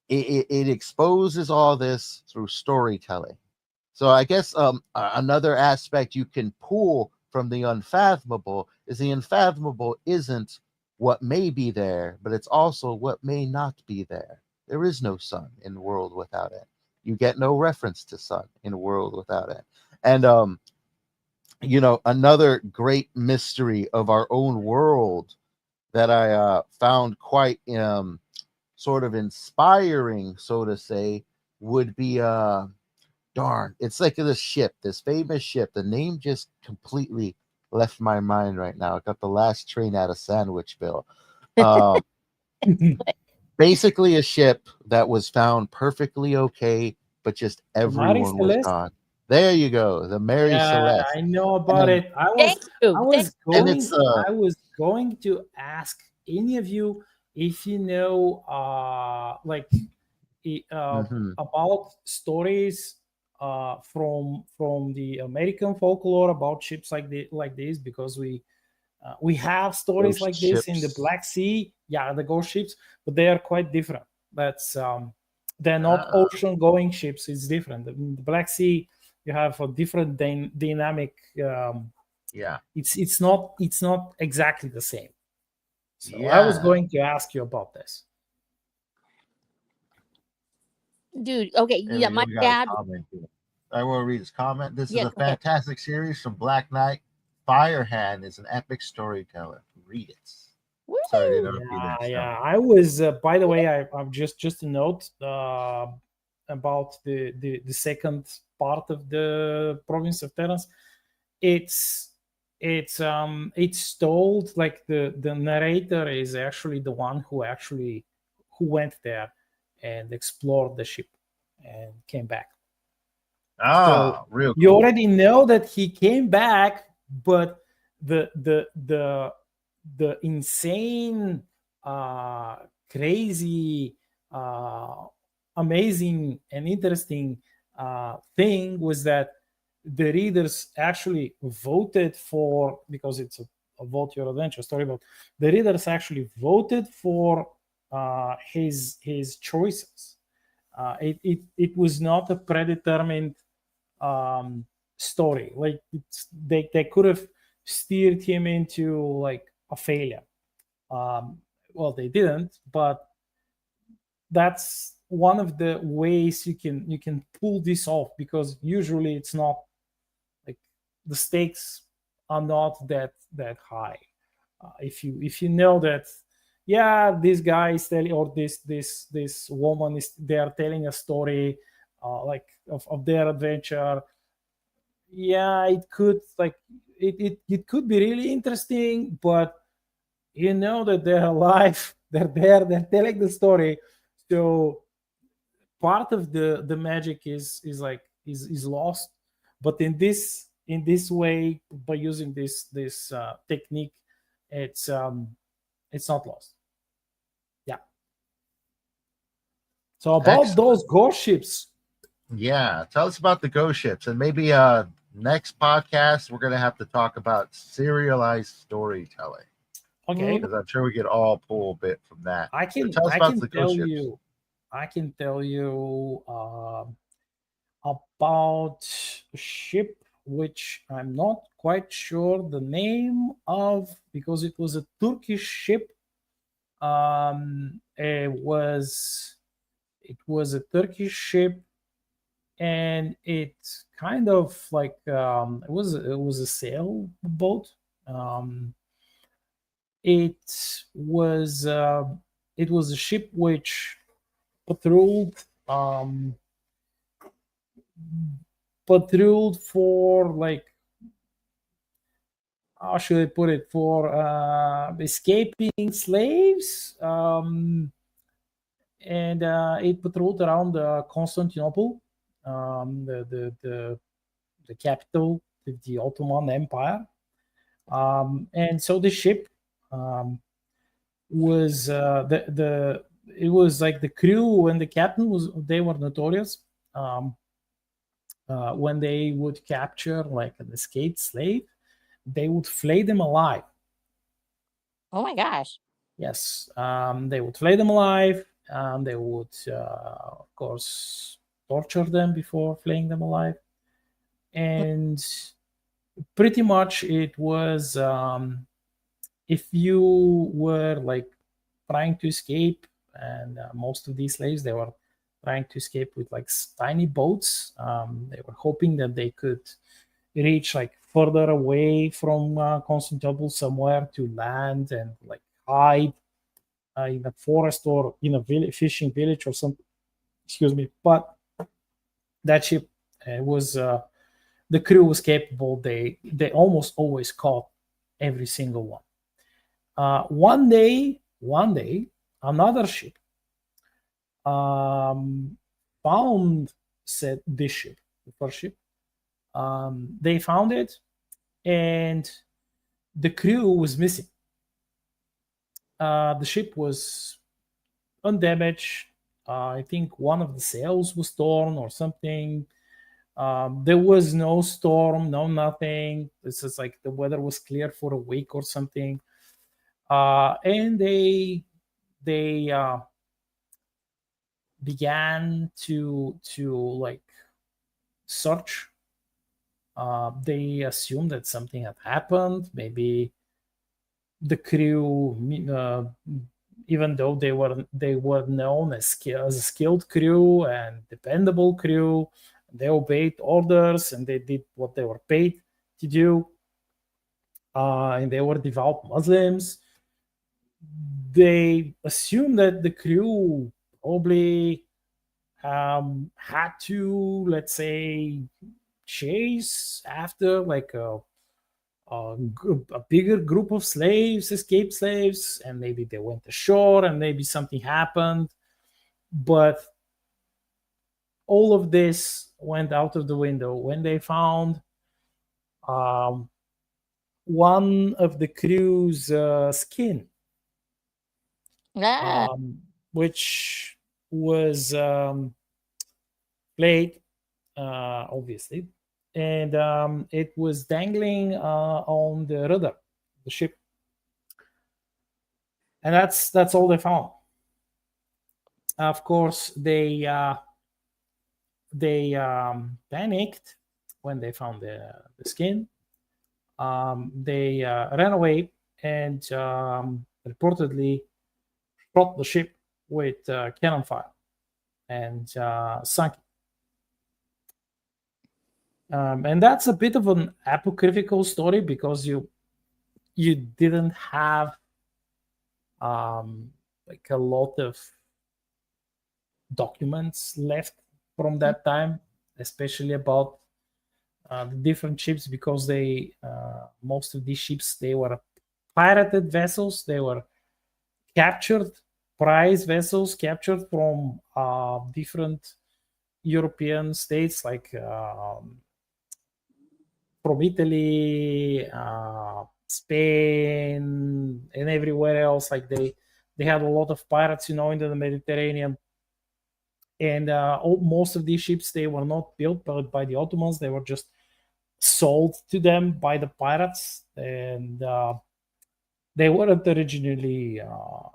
it exposes all this through storytelling. So I guess another aspect you can pull from the unfathomable is the unfathomable isn't what may be there, but it's also what may not be there. There is no sun in the world without it. You get no reference to sun in a world without it. And another great mystery of our own world that I found quite sort of inspiring, so to say, would be darn, it's like this ship, this famous ship. The name just completely left my mind right now. I got the last train out of Sandwichville. Um, Basically, a ship that was found perfectly okay, but just Mary everyone was Celeste. gone. There you go, the Mary Yeah, Celeste, I know about and it. I Thank was I you. Thank was and going it's I was going to ask any of you if you know mhm. about stories from the American folklore about ships like this, because we have stories Ghost like this in the ships. Black Sea. Yeah, the ghost ships, but they are quite different. That's they're not Ah, ocean going ships. It's different. In the Black Sea, you have a different dynamic. yeah, It's not exactly the same. So I was yeah. going to ask you about this. dude. Okay, There yeah, we go. my We got a dad. comment here. I want to read his comment. This is Yeah, a go ahead. fantastic series from Black Knight. Firehand is an epic storyteller. Read it. Sorry to Woohoo! interrupt you there, Yeah, Stone. yeah. I was. By the way, I'm just a note about the second part of the province of Terence. It's it's told like the narrator is actually the one who went there and explored the ship and came back. So Ah, real you cool. already know that he came back, but the insane, uh, crazy, uh, amazing, and interesting thing was that the readers actually voted for, because it's a vote your adventure story, but the readers actually voted for his choices. It was not a predetermined um, story. Like they could have steered him into like a failure. Um, well, they didn't, but that's one of the ways you can pull this off, because usually it's not like the stakes are not that high. If you know that, yeah, this guy is telling, or this woman is, they are telling a story like of their adventure. Yeah, it could like it could be really interesting, but you know that they're alive, they're there, they're telling the story. So part of the magic is lost. But in this way, by using this technique, it's it's not lost. Yeah. So about Excellent. those ghost ships. Yeah. Tell us about the ghost ships, and maybe next podcast we're gonna have to talk about serialized storytelling, Mhm. Okay, because I'm sure we could all pull a bit from that. i So can tell us i about can the ghost tell ships. you I can tell you about a ship which I'm not quite sure the name of, because it was a Turkish ship. It was a Turkish ship, and it kind of like it was a sailboat. Um, it was uh, it was a ship which patrolled um, patrolled for like, how should I put it, for escaping slaves, and it patrolled around Constantinople, the capital of the Ottoman Empire. And so the ship um, was the it was like the crew and the captain was they were notorious when they would capture like an escaped slave. they would flay them alive. Oh my gosh. Yes, they would flay them alive. They would, of course, torture them before flaying them alive. And pretty much it was, if you were like trying to escape, and most of these slaves, they were trying to escape with like tiny boats. They were hoping that they could reach like further away from Constantinople, somewhere to land and like hide in a forest or in a fishing village or something. Excuse me. But that ship was the crew was capable. They almost always caught every single one. One day, another ship found said this ship, the first ship. They found it, and the crew was missing. The ship was undamaged. I think one of the sails was torn or something. There was no storm, no nothing. This is like the weather was clear for a week or something. And they began to like search. They assumed that something had happened. Maybe the crew, even though they were known as a skilled crew and dependable crew, they obeyed orders and they did what they were paid to do. And they were devout Muslims. They assumed that the crew probably had to, let's say, chase after like a bigger group of slaves, escaped slaves, and maybe they went ashore and maybe something happened. But all of this went out of the window when they found one of the crew's skin, which was played, obviously, and it was dangling on the rudder, the ship, and that's all they found. Of course, they panicked when they found the skin. They ran away and reportedly shot the ship with cannon fire and sunk it. And that's a bit of an apocryphal story because you didn't have like a lot of documents left from that time, especially about the different ships, because they most of these ships, they were pirated vessels. They were captured prize vessels, captured from different European states, like from Italy, Spain, and everywhere else. Like they had a lot of pirates, in the Mediterranean. And most of these ships, they were not built by the Ottomans. They were just sold to them by the pirates, and they weren't originally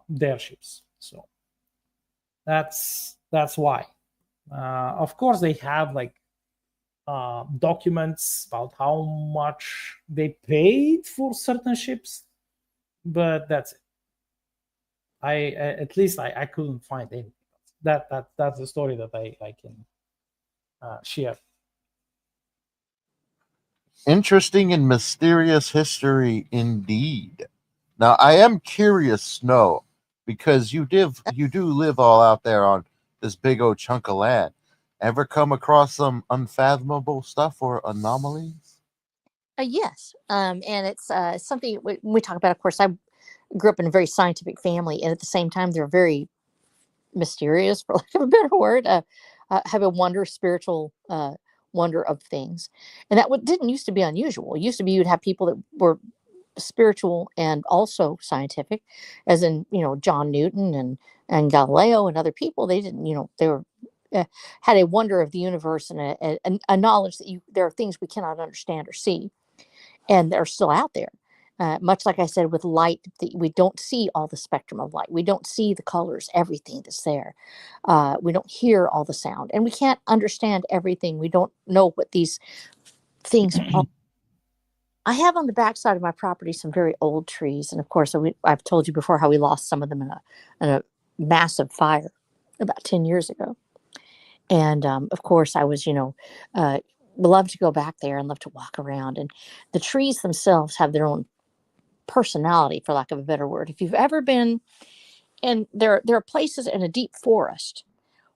their ships. So that's why. Of course, they have like documents about how much they paid for certain ships, but that's it. At least I couldn't find anything. That's the story that I can share. Interesting and mysterious history indeed. Now I am curious, Snow, because you do live all out there on this big old chunk of land. Ever come across some unfathomable stuff or anomalies? Yes, and it's something when we talk about. Of course, I grew up in a very scientific family, and at the same time, they're very mysterious, for lack of a better word. Have a spiritual wonder of things, and that didn't used to be unusual. It used to be you'd have people that were spiritual and also scientific, as in John Newton and Galileo and other people. They didn't, they were had a wonder of the universe and a knowledge that there are things we cannot understand or see. and they're still out there. Much like I said with light, we don't see all the spectrum of light. We don't see the colors, everything that's there. We don't hear all the sound, and we can't understand everything. We don't know what these things are. I have on the backside of my property some very old trees, and of course, I've told you before how we lost some of them in a massive fire about 10 years ago. And of course, I was, love to go back there and love to walk around. And the trees themselves have their own personality, for lack of a better word. If you've ever been, and there are places in a deep forest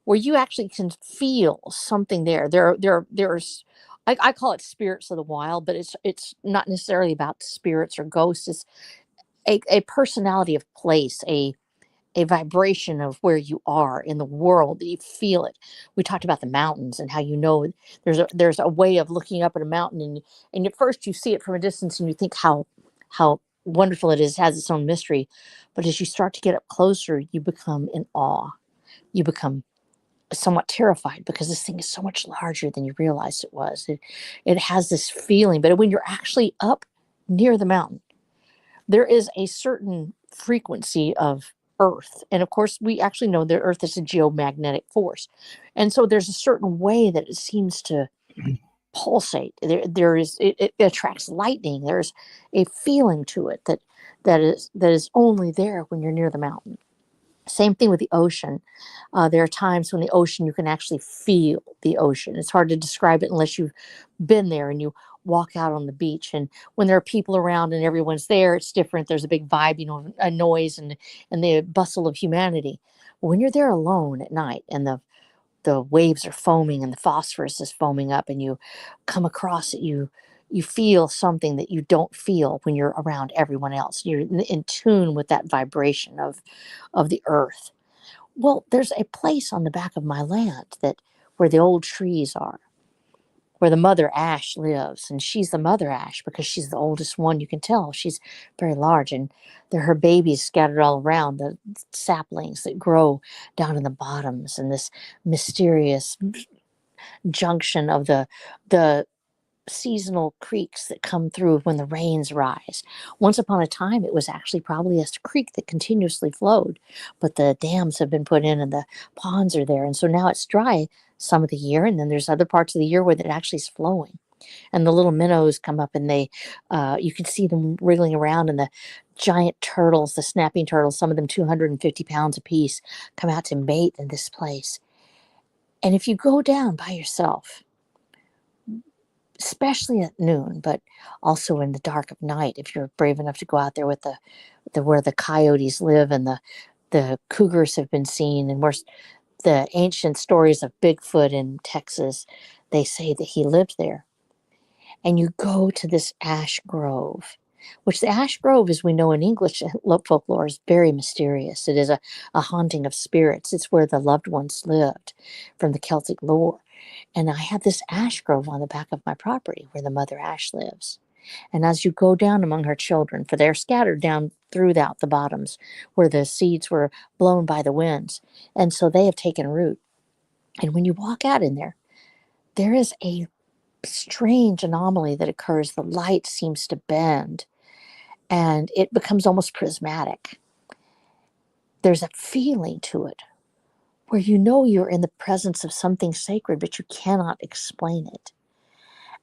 where you actually can feel something there. There's I call it spirits of the wild, but it's not necessarily about spirits or ghosts. It's a personality of place, a vibration of where you are in the world, that you feel it. We talked about the mountains and how there's a way of looking up at a mountain, and at first you see it from a distance and you think how wonderful it is, it has its own mystery. But as you start to get up closer, you become in awe. You become somewhat terrified because this thing is so much larger than you realized it was. It has this feeling, but when you're actually up near the mountain, there is a certain frequency of Earth. And of course, we actually know that Earth is a geomagnetic force. And so there's a certain way that it seems to pulsate. It attracts lightning. There's a feeling to it that is only there when you're near the mountain. Same thing with the ocean. There are times when the ocean, you can actually feel the ocean. It's hard to describe it unless you've been there and you walk out on the beach. And when there are people around and everyone's there, it's different. There's a big vibe, a noise and the bustle of humanity. But when you're there alone at night and the waves are foaming and the phosphorus is foaming up and you come across it, you feel something that you don't feel when you're around everyone else. You're in tune with that vibration of the earth. Well, there's a place on the back of my land where the old trees are, where the mother ash lives, and she's the mother ash because she's the oldest one. You can tell she's very large, and there are her babies scattered all around, the saplings that grow down in the bottoms, and this mysterious junction of the seasonal creeks that come through when the rains rise. Once upon a time, it was actually probably a creek that continuously flowed, but the dams have been put in and the ponds are there. And so now it's dry some of the year, and then there's other parts of the year where it actually is flowing. And the little minnows come up and you can see them wriggling around, and the giant turtles, the snapping turtles, some of them 250 pounds apiece, come out to mate in this place. And if you go down by yourself, especially at noon, but also in the dark of night, if you're brave enough to go out there with the where the coyotes live and the cougars have been seen, and where the ancient stories of Bigfoot in Texas, they say that he lived there. And you go to this ash grove, which the ash grove, as we know in English folklore, is very mysterious. It is a haunting of spirits. It's where the loved ones lived from the Celtic lore. And I have this ash grove on the back of my property where the mother ash lives. And as you go down among her children, for they're scattered down throughout the bottoms where the seeds were blown by the winds, and so they have taken root. And when you walk out in there, there is a strange anomaly that occurs. The light seems to bend and it becomes almost prismatic. There's a feeling to it where you know you're in the presence of something sacred, but you cannot explain it.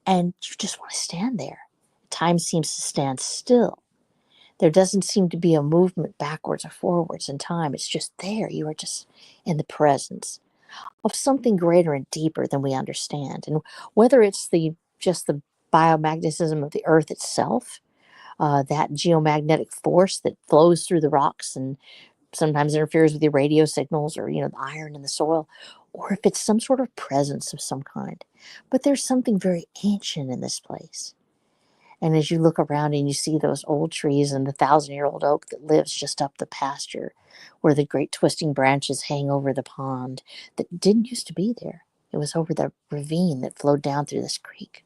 And you just want to stand there. Time seems to stand still. There doesn't seem to be a movement backwards or forwards in time. It's just there. You are just in the presence of something greater and deeper than we understand. And whether it's just the biomagnetism of the earth itself, that geomagnetic force that flows through the rocks and sometimes interferes with your radio signals, or the iron in the soil, or if it's some sort of presence of some kind. But there's something very ancient in this place. And as you look around and you see those old trees and the 1,000-year-old oak that lives just up the pasture, where the great twisting branches hang over the pond that didn't used to be there. It was over the ravine that flowed down through this creek.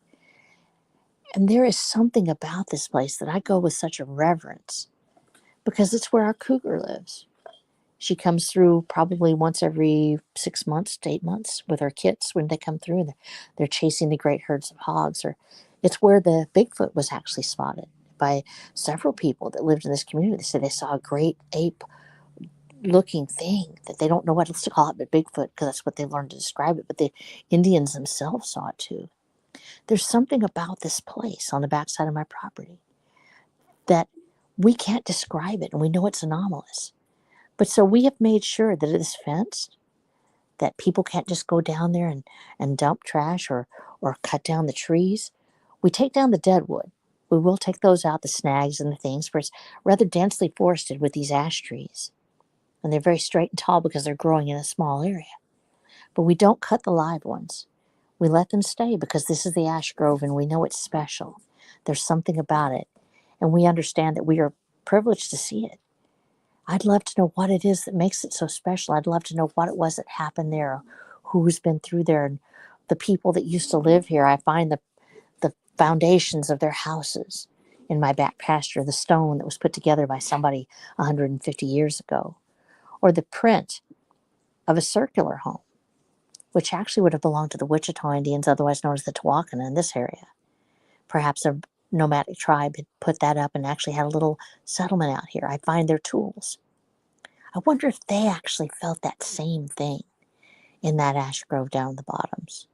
And there is something about this place that I go with such a reverence, because it's where our cougar lives. She comes through probably once every 6 months to 8 months with her kits when they come through. They're chasing the great herds of hogs, or It's where the Bigfoot was actually spotted by several people that lived in this community. They said they saw a great ape looking thing that they don't know what else to call it but Bigfoot, because that's what they learned to describe it. But the Indians themselves saw it too. There's something about this place on the backside of my property that we can't describe it, and we know it's anomalous. But so we have made sure that it is fenced, that people can't just go down there and dump trash or cut down the trees. We take down the dead wood. We will take those out, the snags and the things, for it's rather densely forested with these ash trees. And they're very straight and tall because they're growing in a small area. But we don't cut the live ones. We let them stay because this is the ash grove and we know it's special. There's something about it. And we understand that we are privileged to see it. I'd love to know what it is that makes it so special. I'd love to know what it was that happened there, who's been through there, and the people that used to live here. I find the foundations of their houses in my back pasture, the stone that was put together by somebody 150 years ago, or the print of a circular home, which actually would have belonged to the Wichita Indians, otherwise known as the Tawakana in this area. Perhaps a nomadic tribe had put that up and actually had a little settlement out here. I find their tools. I wonder if they actually felt that same thing in that ash grove down in the bottoms.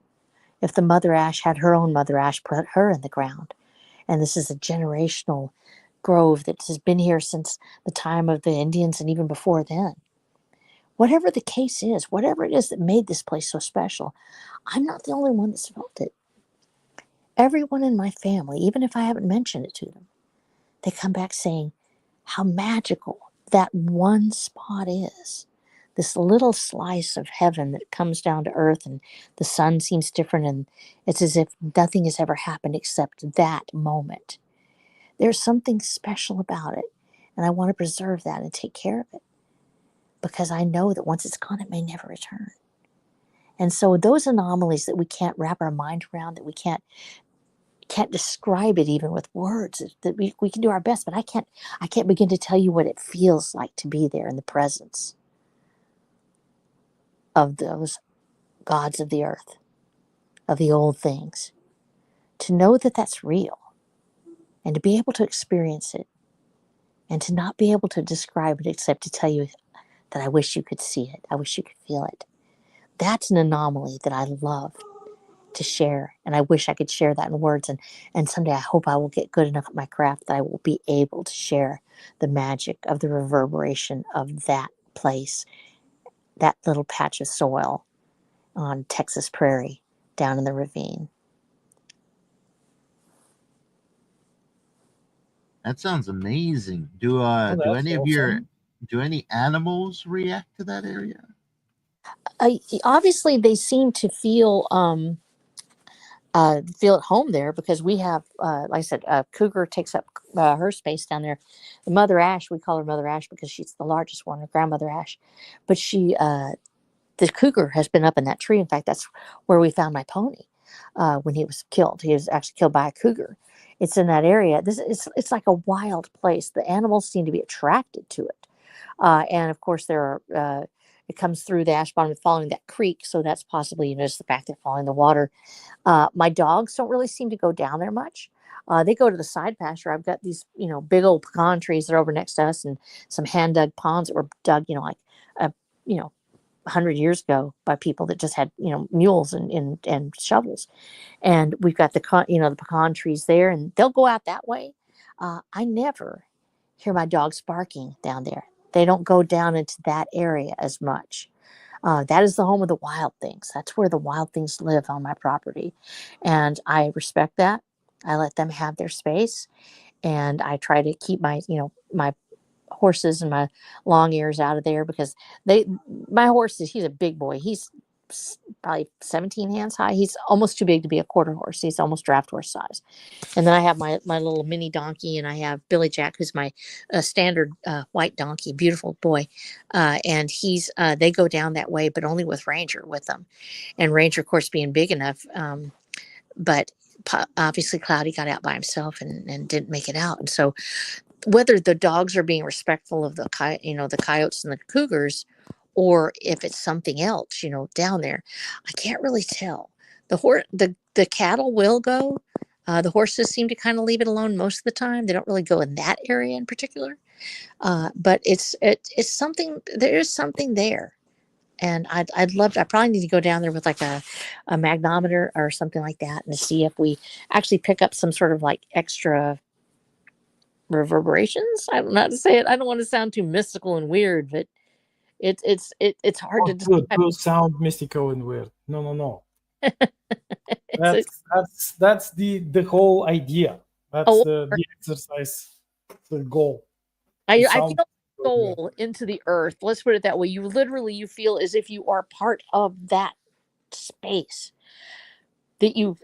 If the mother ash had her own mother ash put her in the ground. And this is a generational grove that has been here since the time of the Indians and even before then. Whatever the case is, whatever it is that made this place so special, I'm not the only one that's felt it. Everyone in my family, even if I haven't mentioned it to them, they come back saying how magical that one spot is. This little slice of heaven that comes down to earth, and the sun seems different, and it's as if nothing has ever happened except that moment. There's something special about it, and I want to preserve that and take care of it, because I know that once it's gone, it may never return. And so those anomalies that we can't wrap our mind around, that we can't describe it even with words, that we can do our best, but I can't begin to tell you what it feels like to be there in the presence of those gods of the earth, of the old things. To know that that's real, and to be able to experience it, and to not be able to describe it except to tell you that I wish you could see it, I wish you could feel it. That's an anomaly that I love to share, and I wish I could share that in words, and someday I hope I will get good enough at my craft that I will be able to share the magic of the reverberation of that place, that little patch of soil on Texas prairie down in the ravine. That sounds amazing. Do Oh, do that's any of your awesome. do any animals react to that area? Obviously, they seem to feel at home there, because we have, like I said, cougar takes up her space down there. The mother ash, we call her Mother Ash because she's the largest one, her grandmother ash. But the cougar has been up in that tree. In fact, that's where we found my pony when he was killed. He was actually killed by a cougar. It's in that area. It's like a wild place. The animals seem to be attracted to it. And of course, it comes through the ash bottom following that creek. So that's possibly, just the fact they're following the water. My dogs don't really seem to go down there much. They go to the side pasture. I've got these, big old pecan trees that are over next to us, and some hand dug ponds that were dug, like, uh, you know, 100 years ago by people that just had, mules and shovels. And we've got the pecan trees there, and they'll go out that way. I never hear my dogs barking down there. They don't go down into that area as much. That is the home of the wild things. That's where the wild things live on my property. And I respect that. I let them have their space. And I try to keep my horses and my long ears out of there, because my horse he's a big boy. He's probably 17 hands high. He's almost too big to be a quarter horse. He's almost draft horse size. And then I have my little mini donkey, and I have Billy Jack, who's my standard white donkey, beautiful boy. And they go down that way, but only with Ranger with them. And Ranger, of course, being big enough, but obviously Cloudy got out by himself and didn't make it out. And so whether the dogs are being respectful of the coyotes and the cougars, or if it's something else, down there, I can't really tell. The cattle will go. The horses seem to kind of leave it alone most of the time. They don't really go in that area in particular. But it's something. There is something there, and I'd love to. I probably need to go down there with like a magnometer or something like that, and see if we actually pick up some sort of like extra reverberations. I don't know how to say it. I don't want to sound too mystical and weird, but it's hard to Good. describe. Will sound mystical and weird. No. It's That's the whole idea. That's a, the exercise, the goal. I Sound feel good, yeah. soul into the earth. Let's put it that way. You feel as if you are part of that space. That you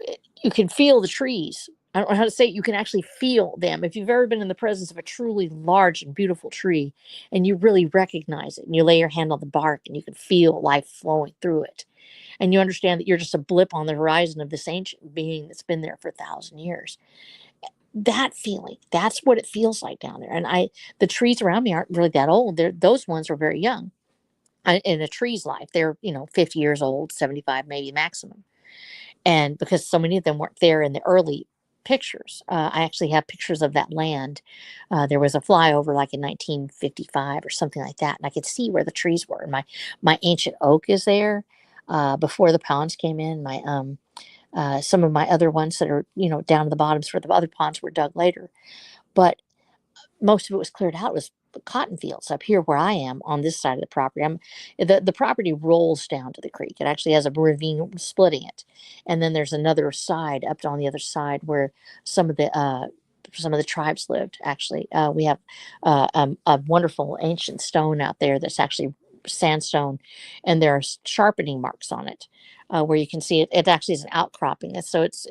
can feel the trees. I don't know how to say it. You can actually feel them. If you've ever been in the presence of a truly large and beautiful tree, and you really recognize it, and you lay your hand on the bark, and you can feel life flowing through it, and you understand that you're just a blip on the horizon of this ancient being that's been there for 1,000 years. That feeling, that's what it feels like down there. And the trees around me aren't really that old. Those ones are very young. In a tree's life, they're 50 years old, 75 maybe maximum. And because so many of them weren't there in the early pictures, I actually have pictures of that land. There was a flyover like in 1955 or something like that, and I could see where the trees were. And my ancient oak is there. Before the ponds came in, my some of my other ones that are down at the bottoms where the other ponds were dug later, but most of it was cleared out. It was cotton fields up here where I am on this side of the property. The property rolls down to the creek. It actually has a ravine splitting it, and then there's another side up on the other side where some of the tribes lived. Actually, we have a wonderful ancient stone out there that's actually sandstone, and there are sharpening marks on it, where you can see it. It actually is an outcropping, and so it's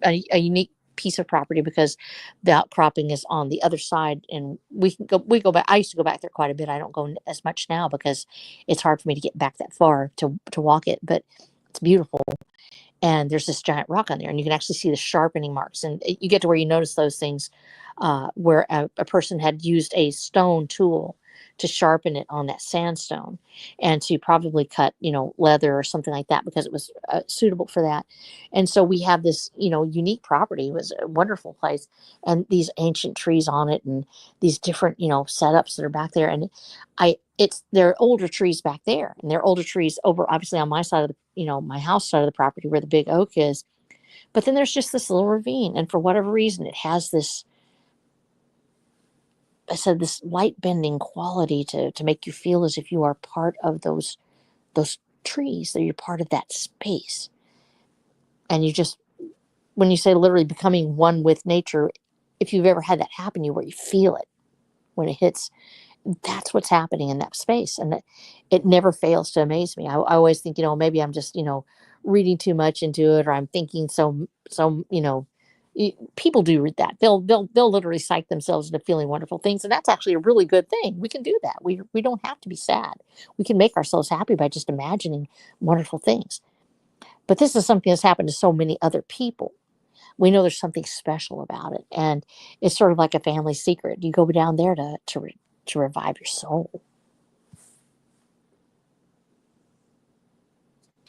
a unique piece of property because the outcropping is on the other side, and we go back. I used to go back there quite a bit. I don't go as much now because it's hard for me to get back that far to walk it, but it's beautiful. And there's this giant rock on there, and you can actually see the sharpening marks, and you get to where you notice those things, where a person had used a stone tool to sharpen it on that sandstone, and to probably cut leather or something like that because it was suitable for that. And so we have this unique property. It was a wonderful place, and these ancient trees on it, and these different setups that are back there. And there are older trees back there, and there are older trees over obviously on my side of the my house side of the property where the big oak is. But then there's just this little ravine, and for whatever reason it has this, I said, this light bending quality to make you feel as if you are part of those trees, that you're part of that space. And you just, when you say literally becoming one with nature, if you've ever had that happen to you where you feel it when it hits, that's what's happening in that space. And it never fails to amaze me. I always think, maybe I'm just, reading too much into it, or I'm thinking people do read that. They'll literally psych themselves into feeling wonderful things. And that's actually a really good thing. We can do that. We don't have to be sad. We can make ourselves happy by just imagining wonderful things. But this is something that's happened to so many other people. We know there's something special about it. And it's sort of like a family secret. You go down there to revive your soul.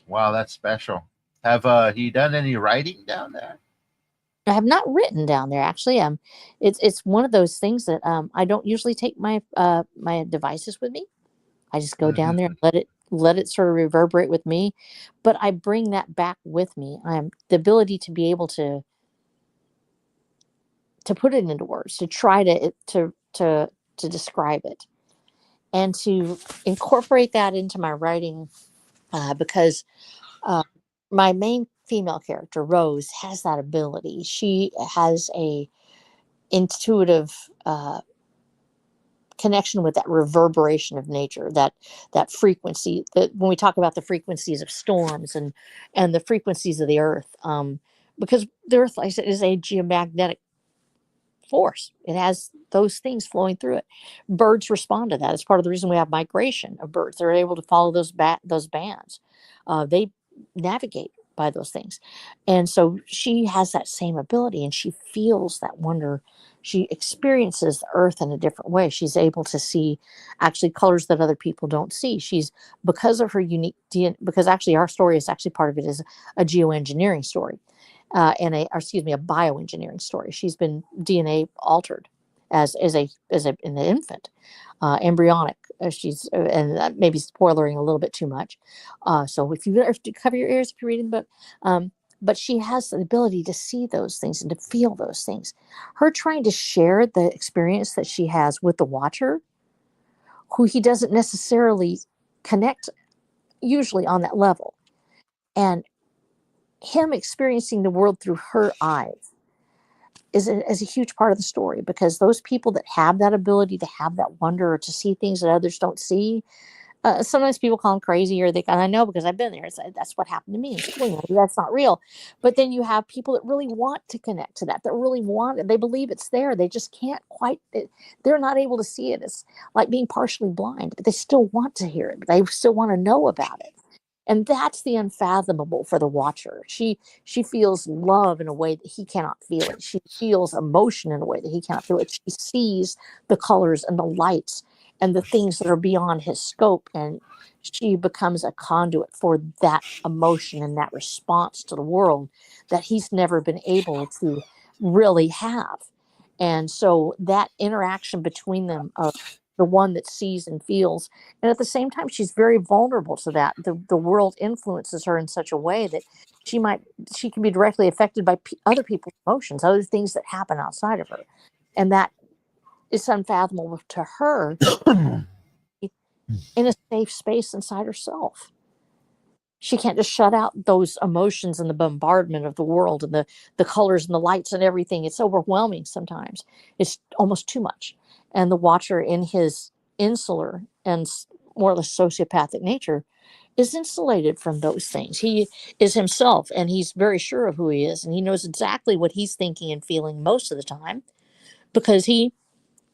Wow, that's special. Have he done any writing down there? I have not written down there actually. It's one of those things that I don't usually take my my devices with me. I just go down there and let it sort of reverberate with me. But I bring that back with me. The ability to be able to put it into words, to try to describe it, and to incorporate that into my writing, because my main female character, Rose, has that ability. She has a intuitive connection with that reverberation of nature, that frequency. That when we talk about the frequencies of storms and the frequencies of the earth, because the earth, like I said, is a geomagnetic force. It has those things flowing through it. Birds respond to that. It's part of the reason we have migration of birds. They're able to follow those bands. They navigate by those things. And so she has that same ability, and she feels that wonder. She experiences the earth in a different way. She's able to see actually colors that other people don't see. She's, because of her unique DNA, because actually our story is actually part of it is a geoengineering story. a bioengineering story. She's been DNA altered as an infant, embryonic. She's and that maybe spoilering a little bit too much. So if you have to cover your ears if you're reading the book, but she has the ability to see those things and to feel those things. Her trying to share the experience that she has with the Watcher, who he doesn't necessarily connect usually on that level, and him experiencing the world through her eyes is a huge part of the story, because those people that have that ability to have that wonder or to see things that others don't see, sometimes people call them crazy, or and I know because I've been there. That's what happened to me in school. That's not real. But then you have people that really want to connect to that really want it. They believe it's there. They just can't quite, they're not able to see it. It's like being partially blind, but they still want to hear it. They still want to know about it. And that's the unfathomable for the Watcher. She feels love in a way that he cannot feel it. She feels emotion in a way that he cannot feel it. She sees the colors and the lights and the things that are beyond his scope, and she becomes a conduit for that emotion and that response to the world that he's never been able to really have. And so that interaction between them, of the one that sees and feels, and at the same time she's very vulnerable to that. The world influences her in such a way that she can be directly affected by other people's emotions, other things that happen outside of her, and that is unfathomable to her in a safe space inside herself. She can't just shut out those emotions and the bombardment of the world and the colors and the lights and everything. It's overwhelming sometimes. It's almost too much. And the Watcher, in his insular and more or less sociopathic nature, is insulated from those things. He is himself, and he's very sure of who he is, and he knows exactly what he's thinking and feeling most of the time, because he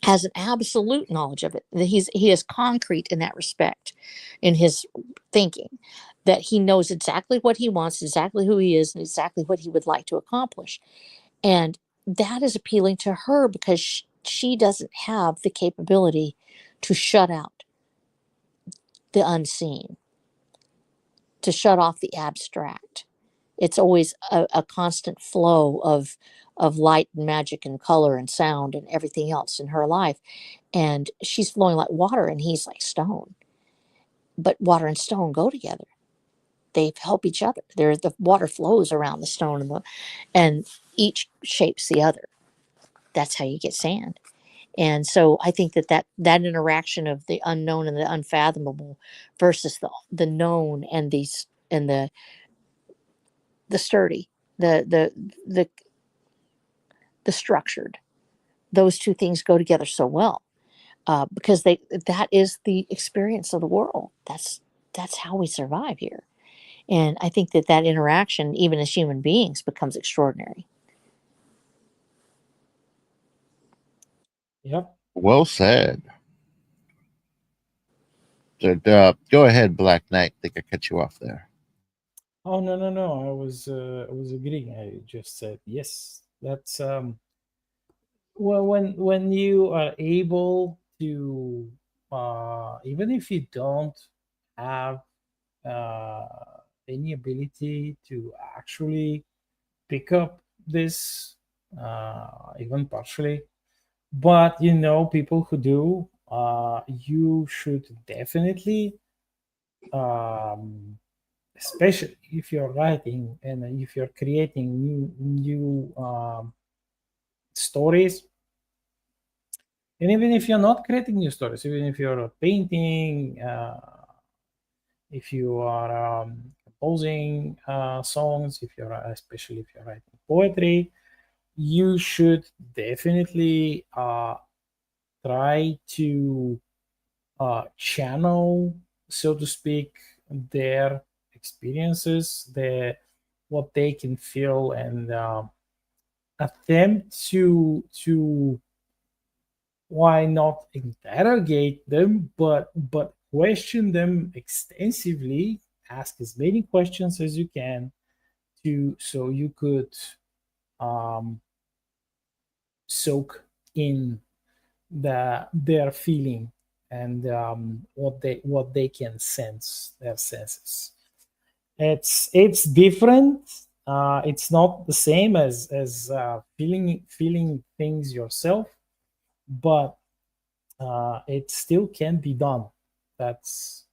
has an absolute knowledge of it. He is concrete in that respect, in his thinking, that he knows exactly what he wants, exactly who he is, and exactly what he would like to accomplish. And that is appealing to her, because she doesn't have the capability to shut out the unseen, to shut off the abstract. It's always a constant flow of light and magic and color and sound and everything else in her life. And she's flowing like water, and he's like stone. But water and stone go together. They help each other. The water flows around the stone, and each shapes the other. That's how you get sand. And so I think that interaction of the unknown and the unfathomable versus the known and the sturdy, the the the the structured, those two things go together so well, because that is the experience of the world. That's how we survive here. And I think that interaction, even as human beings, becomes extraordinary. Yep. Well said. So, go ahead, Black Knight. I think I cut you off there. Oh, no, no, no. I was agreeing. I just said yes. That's well, when you are able to, even if you don't have uh, any ability to actually pick up this, even partially, but people who do, you should definitely, um, especially if you're writing and if you're creating new stories, and even if you're not creating new stories, even if you're painting, if you are composing songs, if you're especially if you're writing poetry, you should definitely try to channel, so to speak, their experiences, what they can feel, and attempt to why not interrogate them, but question them extensively. Ask as many questions as you can, to so you could um, soak in their feeling, and what they can sense, their senses. It's different It's not the same as feeling things yourself, but it still can be done. That's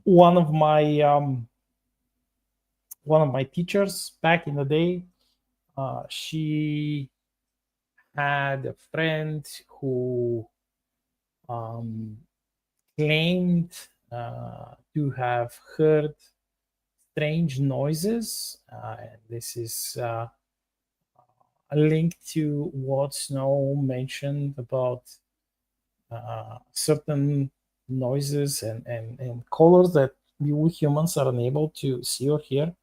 one of my teachers back in the day. She had a friend who claimed to have heard strange noises. This is a link to what Snow mentioned about certain noises and colors that we humans are unable to see or hear.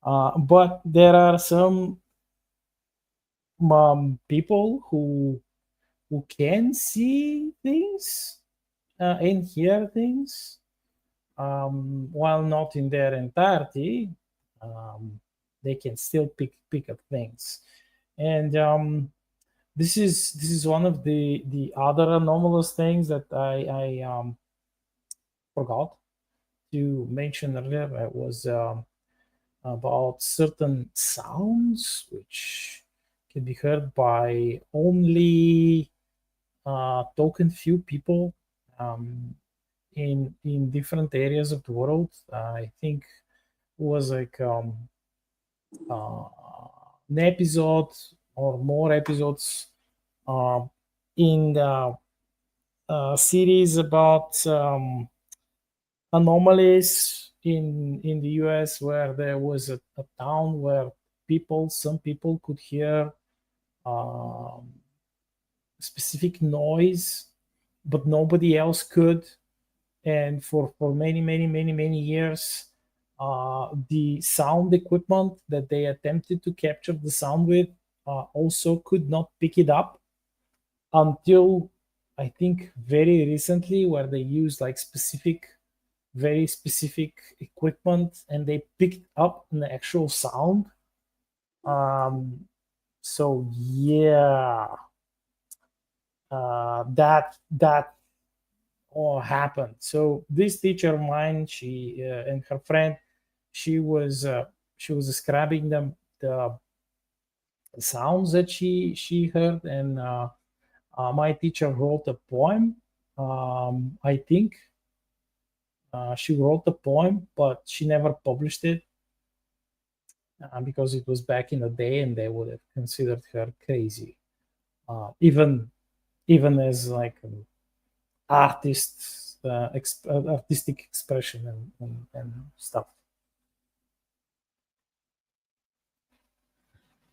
But there are some people who can see things and hear things while not in their entirety. They can still pick up things, and this is one of the other anomalous things that I forgot to mention earlier. It was about certain sounds which can be heard by only token few people in different areas of the world. I think it was like an episode or more episodes in the series about anomalies in the US, where there was a town where some people could hear specific noise, but nobody else could. And for many years, the sound equipment that they attempted to capture the sound with also could not pick it up until I think very recently, where they used like very specific equipment and they picked up an actual sound. So yeah, that all happened. So this teacher of mine, she and her friend, she was describing the sounds that she heard, and my teacher wrote a poem. I think she wrote a poem, but she never published it because it was back in the day, and they would have considered her crazy, even as like an artist, artistic expression and stuff.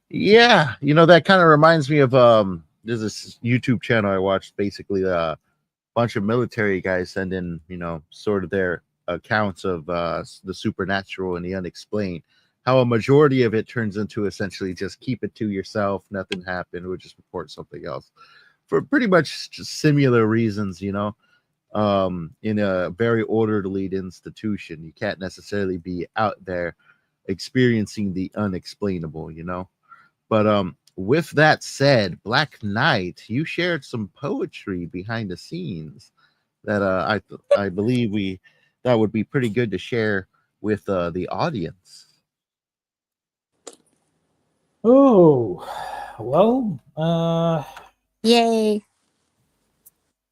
Yeah, that kind of reminds me of there's this YouTube channel I watched. Basically, a bunch of military guys send in sort of their accounts of the supernatural and the unexplained. How a majority of it turns into essentially just keep it to yourself, nothing happened, or just report something else for pretty much just similar reasons. In a very orderly institution, you can't necessarily be out there experiencing the unexplainable. But with that said, Black Knight, you shared some poetry behind the scenes that I believe that would be pretty good to share with the audience. Oh, well, Yay.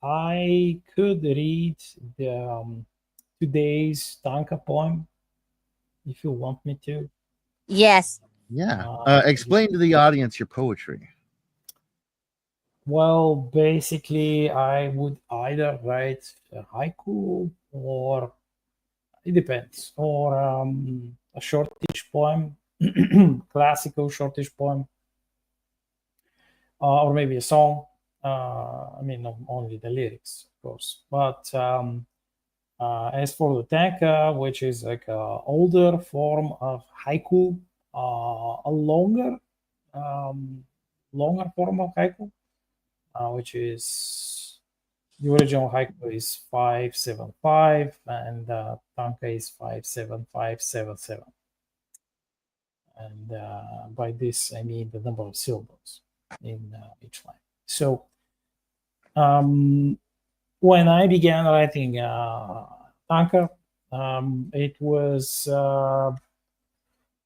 I could read the today's Tanka poem if you want me to. Yes. Yeah. Just- Explain to the audience your poetry. Well, basically, I would either write a haiku, or it depends, or a shortish poem, classical shortish poem, or maybe a song. I mean, not only the lyrics, of course. But as for the tanka, which is like a older form of haiku, a longer form of haiku, which is the original haiku is 575, and tanka is 57577. And by this I mean the number of syllables in each line. So when I began writing tanka, It was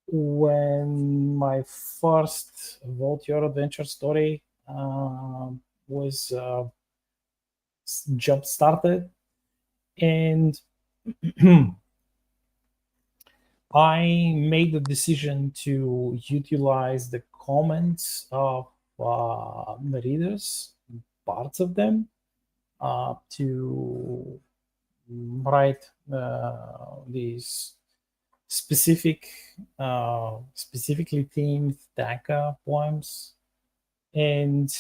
when my first Vault Your Adventure story was jump started, and I made the decision to utilize the comments of the readers, parts of them, to write these specifically themed Tanka poems. And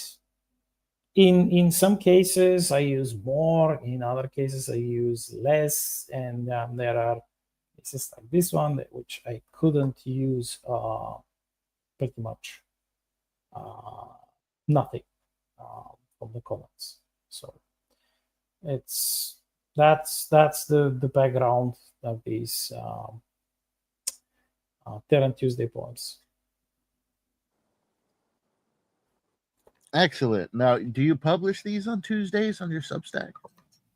in some cases I use more, in other cases I use less, and there are cases like this one which I couldn't use pretty much nothing from the comments. So that's the background of these Terran Tuesday poems. Excellent. Now, do you publish these on Tuesdays on your Substack?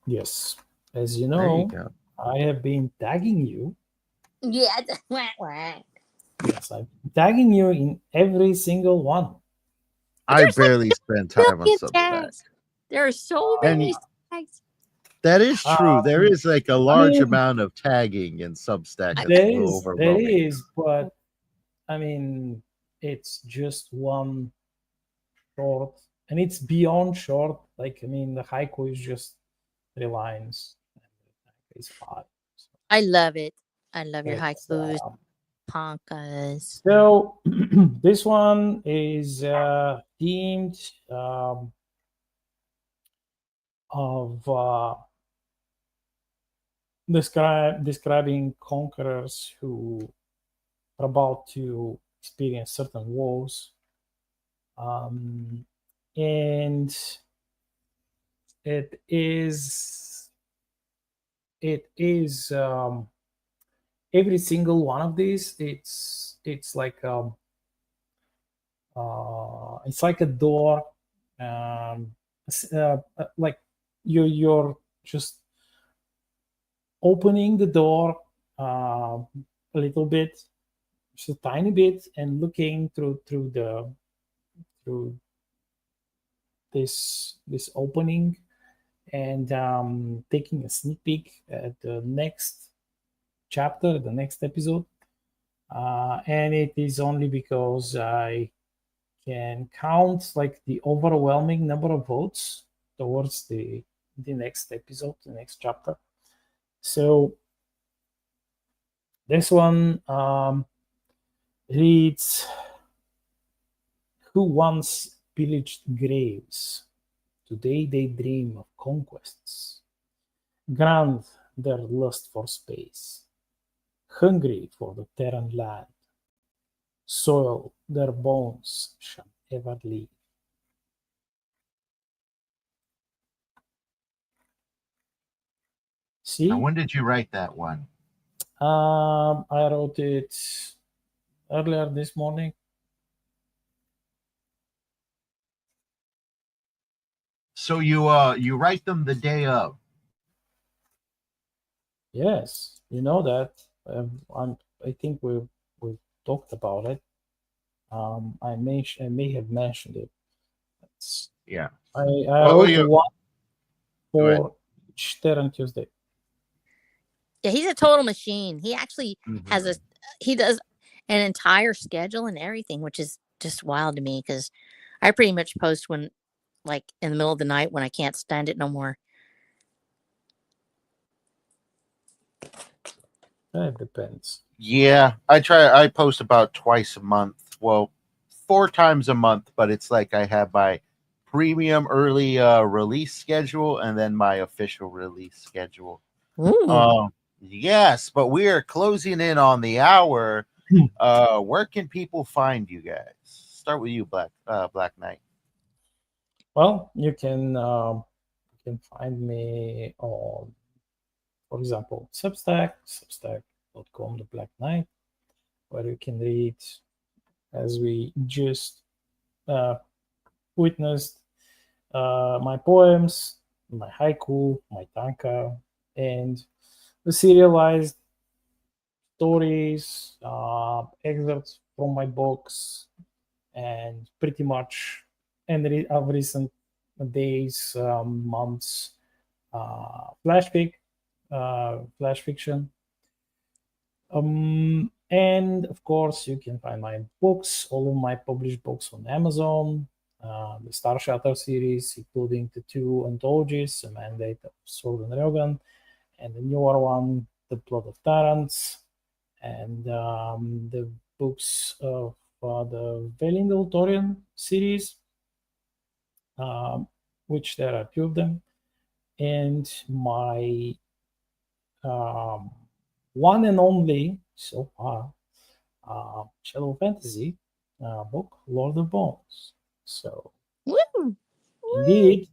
Yes, as you There you know, go. I have been tagging you. Yeah. Yes, I'm tagging you in every single one. I There's like barely spend time on 1 Substack. tags. There are so And many tags. that is true. There is like a large mean, amount of tagging in Substack that's a there little is, overwhelming. but I mean, it's just one short, and it's beyond short. Like, I mean, the haiku is just 3 lines, and the tanka is 5. So I love it. I love your it's, haikus, pankas. so this one is themed of describing conquerors who are about to experience certain woes, and it is every single one of these, it's like it's like a door, like you're just opening the door a little bit, just a tiny bit, and looking through this opening, and taking a sneak peek at the next chapter, the next episode. And it is only because I can count like the overwhelming number of votes towards the next episode, the next chapter. So this one reads, "Who once pillaged graves, today they dream of conquests. Grant their lust for space, hungry for the Terran land. Soil their bones shall ever leave." See? Now, when did you write that one? I wrote it earlier this morning. So you write them the day of. Yes, you know that. I think we talked about it. I may have mentioned it. Yeah. I wrote one for each Terran Tuesday. Yeah, he's a total machine. He actually has he does an entire schedule and everything, which is just wild to me because I pretty much post when, like, in the middle of the night when I can't stand it no more. It depends. Yeah, I post about twice a month. Well, 4 times a month, but it's like I have my premium early release schedule and then my official release schedule. Yes, but we are closing in on the hour. Where can people find you guys? Start with you, Black Knight. Well, you can find me on, for example, substack.com, the Black Knight, where you can read, as we just witnessed, my poems, my haiku, my tanka, and serialized stories, excerpts from my books, and pretty much of recent days, months, flash fiction. And of course, you can find my books, all of my published books on Amazon, the Star Shatter series, including the 2 anthologies, The Mandate of Sword and Railgun, and the newer one, The Blood of Tyrants, and the books of the Valiant Autorian series, which there are 2 of them, and my one and only so far Shadow Fantasy book, Lord of Bones. So, indeed,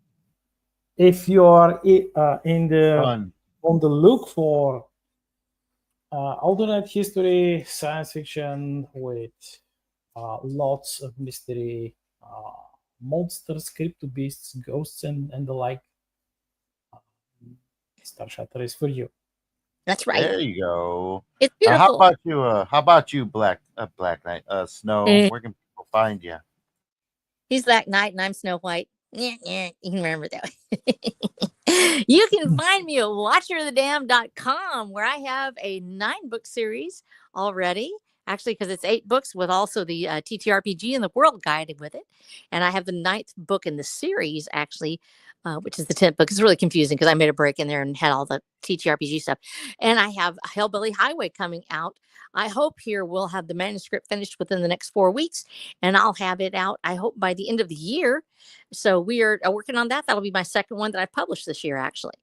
if you are on the look for alternate history, science fiction with lots of mystery, monsters, crypto beasts, ghosts, and the like, Star Shatter is for you. That's right. There you go. It's beautiful. How about you, Black Knight, Snow? Where can people find you? He's Black Knight and I'm Snow White. You can remember that. You can find me at watcherofthedam.com, where I have a 9-book series already. Actually, because it's 8 books with also the TTRPG and the World Guide with it. And I have the 9th book in the series, actually, which is the 10th book. It's really confusing because I made a break in there and had all the TTRPG stuff. And I have Hellbilly Highway coming out. I hope here we'll have the manuscript finished within the next 4 weeks, and I'll have it out, I hope, by the end of the year. So we are working on that. That'll be my second one that I published this year, actually.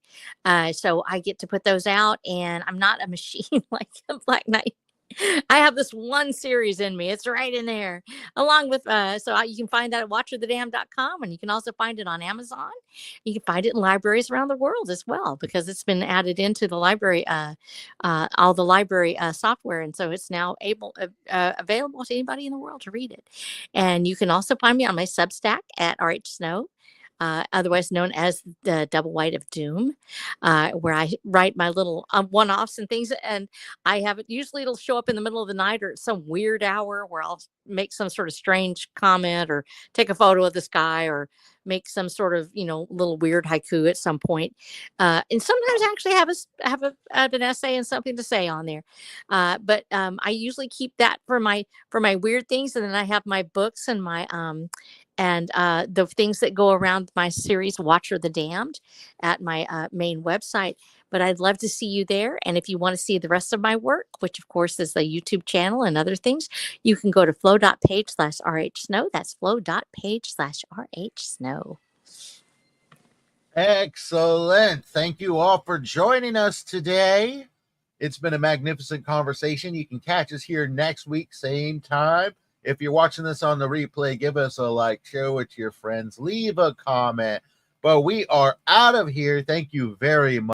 So I get to put those out, and I'm not a machine like Black Knight. I have this one series in me. It's right in there, along with you can find that at watcherthedam.com, and you can also find it on Amazon. You can find it in libraries around the world as well, because it's been added into the library, all the library software, and so it's now available to anybody in the world to read it. And you can also find me on my Substack at R.H Snow, otherwise known as the Double White of Doom, where I write my little one-offs and things. And I have it, usually it'll show up in the middle of the night or at some weird hour where I'll make some sort of strange comment or take a photo of the sky or make some sort of, little weird haiku at some point. And sometimes I actually have an essay and something to say on there. But I usually keep that for my weird things. And then I have my books and my, the things that go around my series, Watcher the Damned, at my main website. But I'd love to see you there. And if you want to see the rest of my work, which of course is the YouTube channel and other things, you can go to flow.page/RHSnow. That's flow.page/RHSnow. Excellent. Thank you all for joining us today. It's been a magnificent conversation. You can catch us here next week, same time. If you're watching this on the replay, give us a like, share with your friends, leave a comment. But we are out of here. Thank you very much.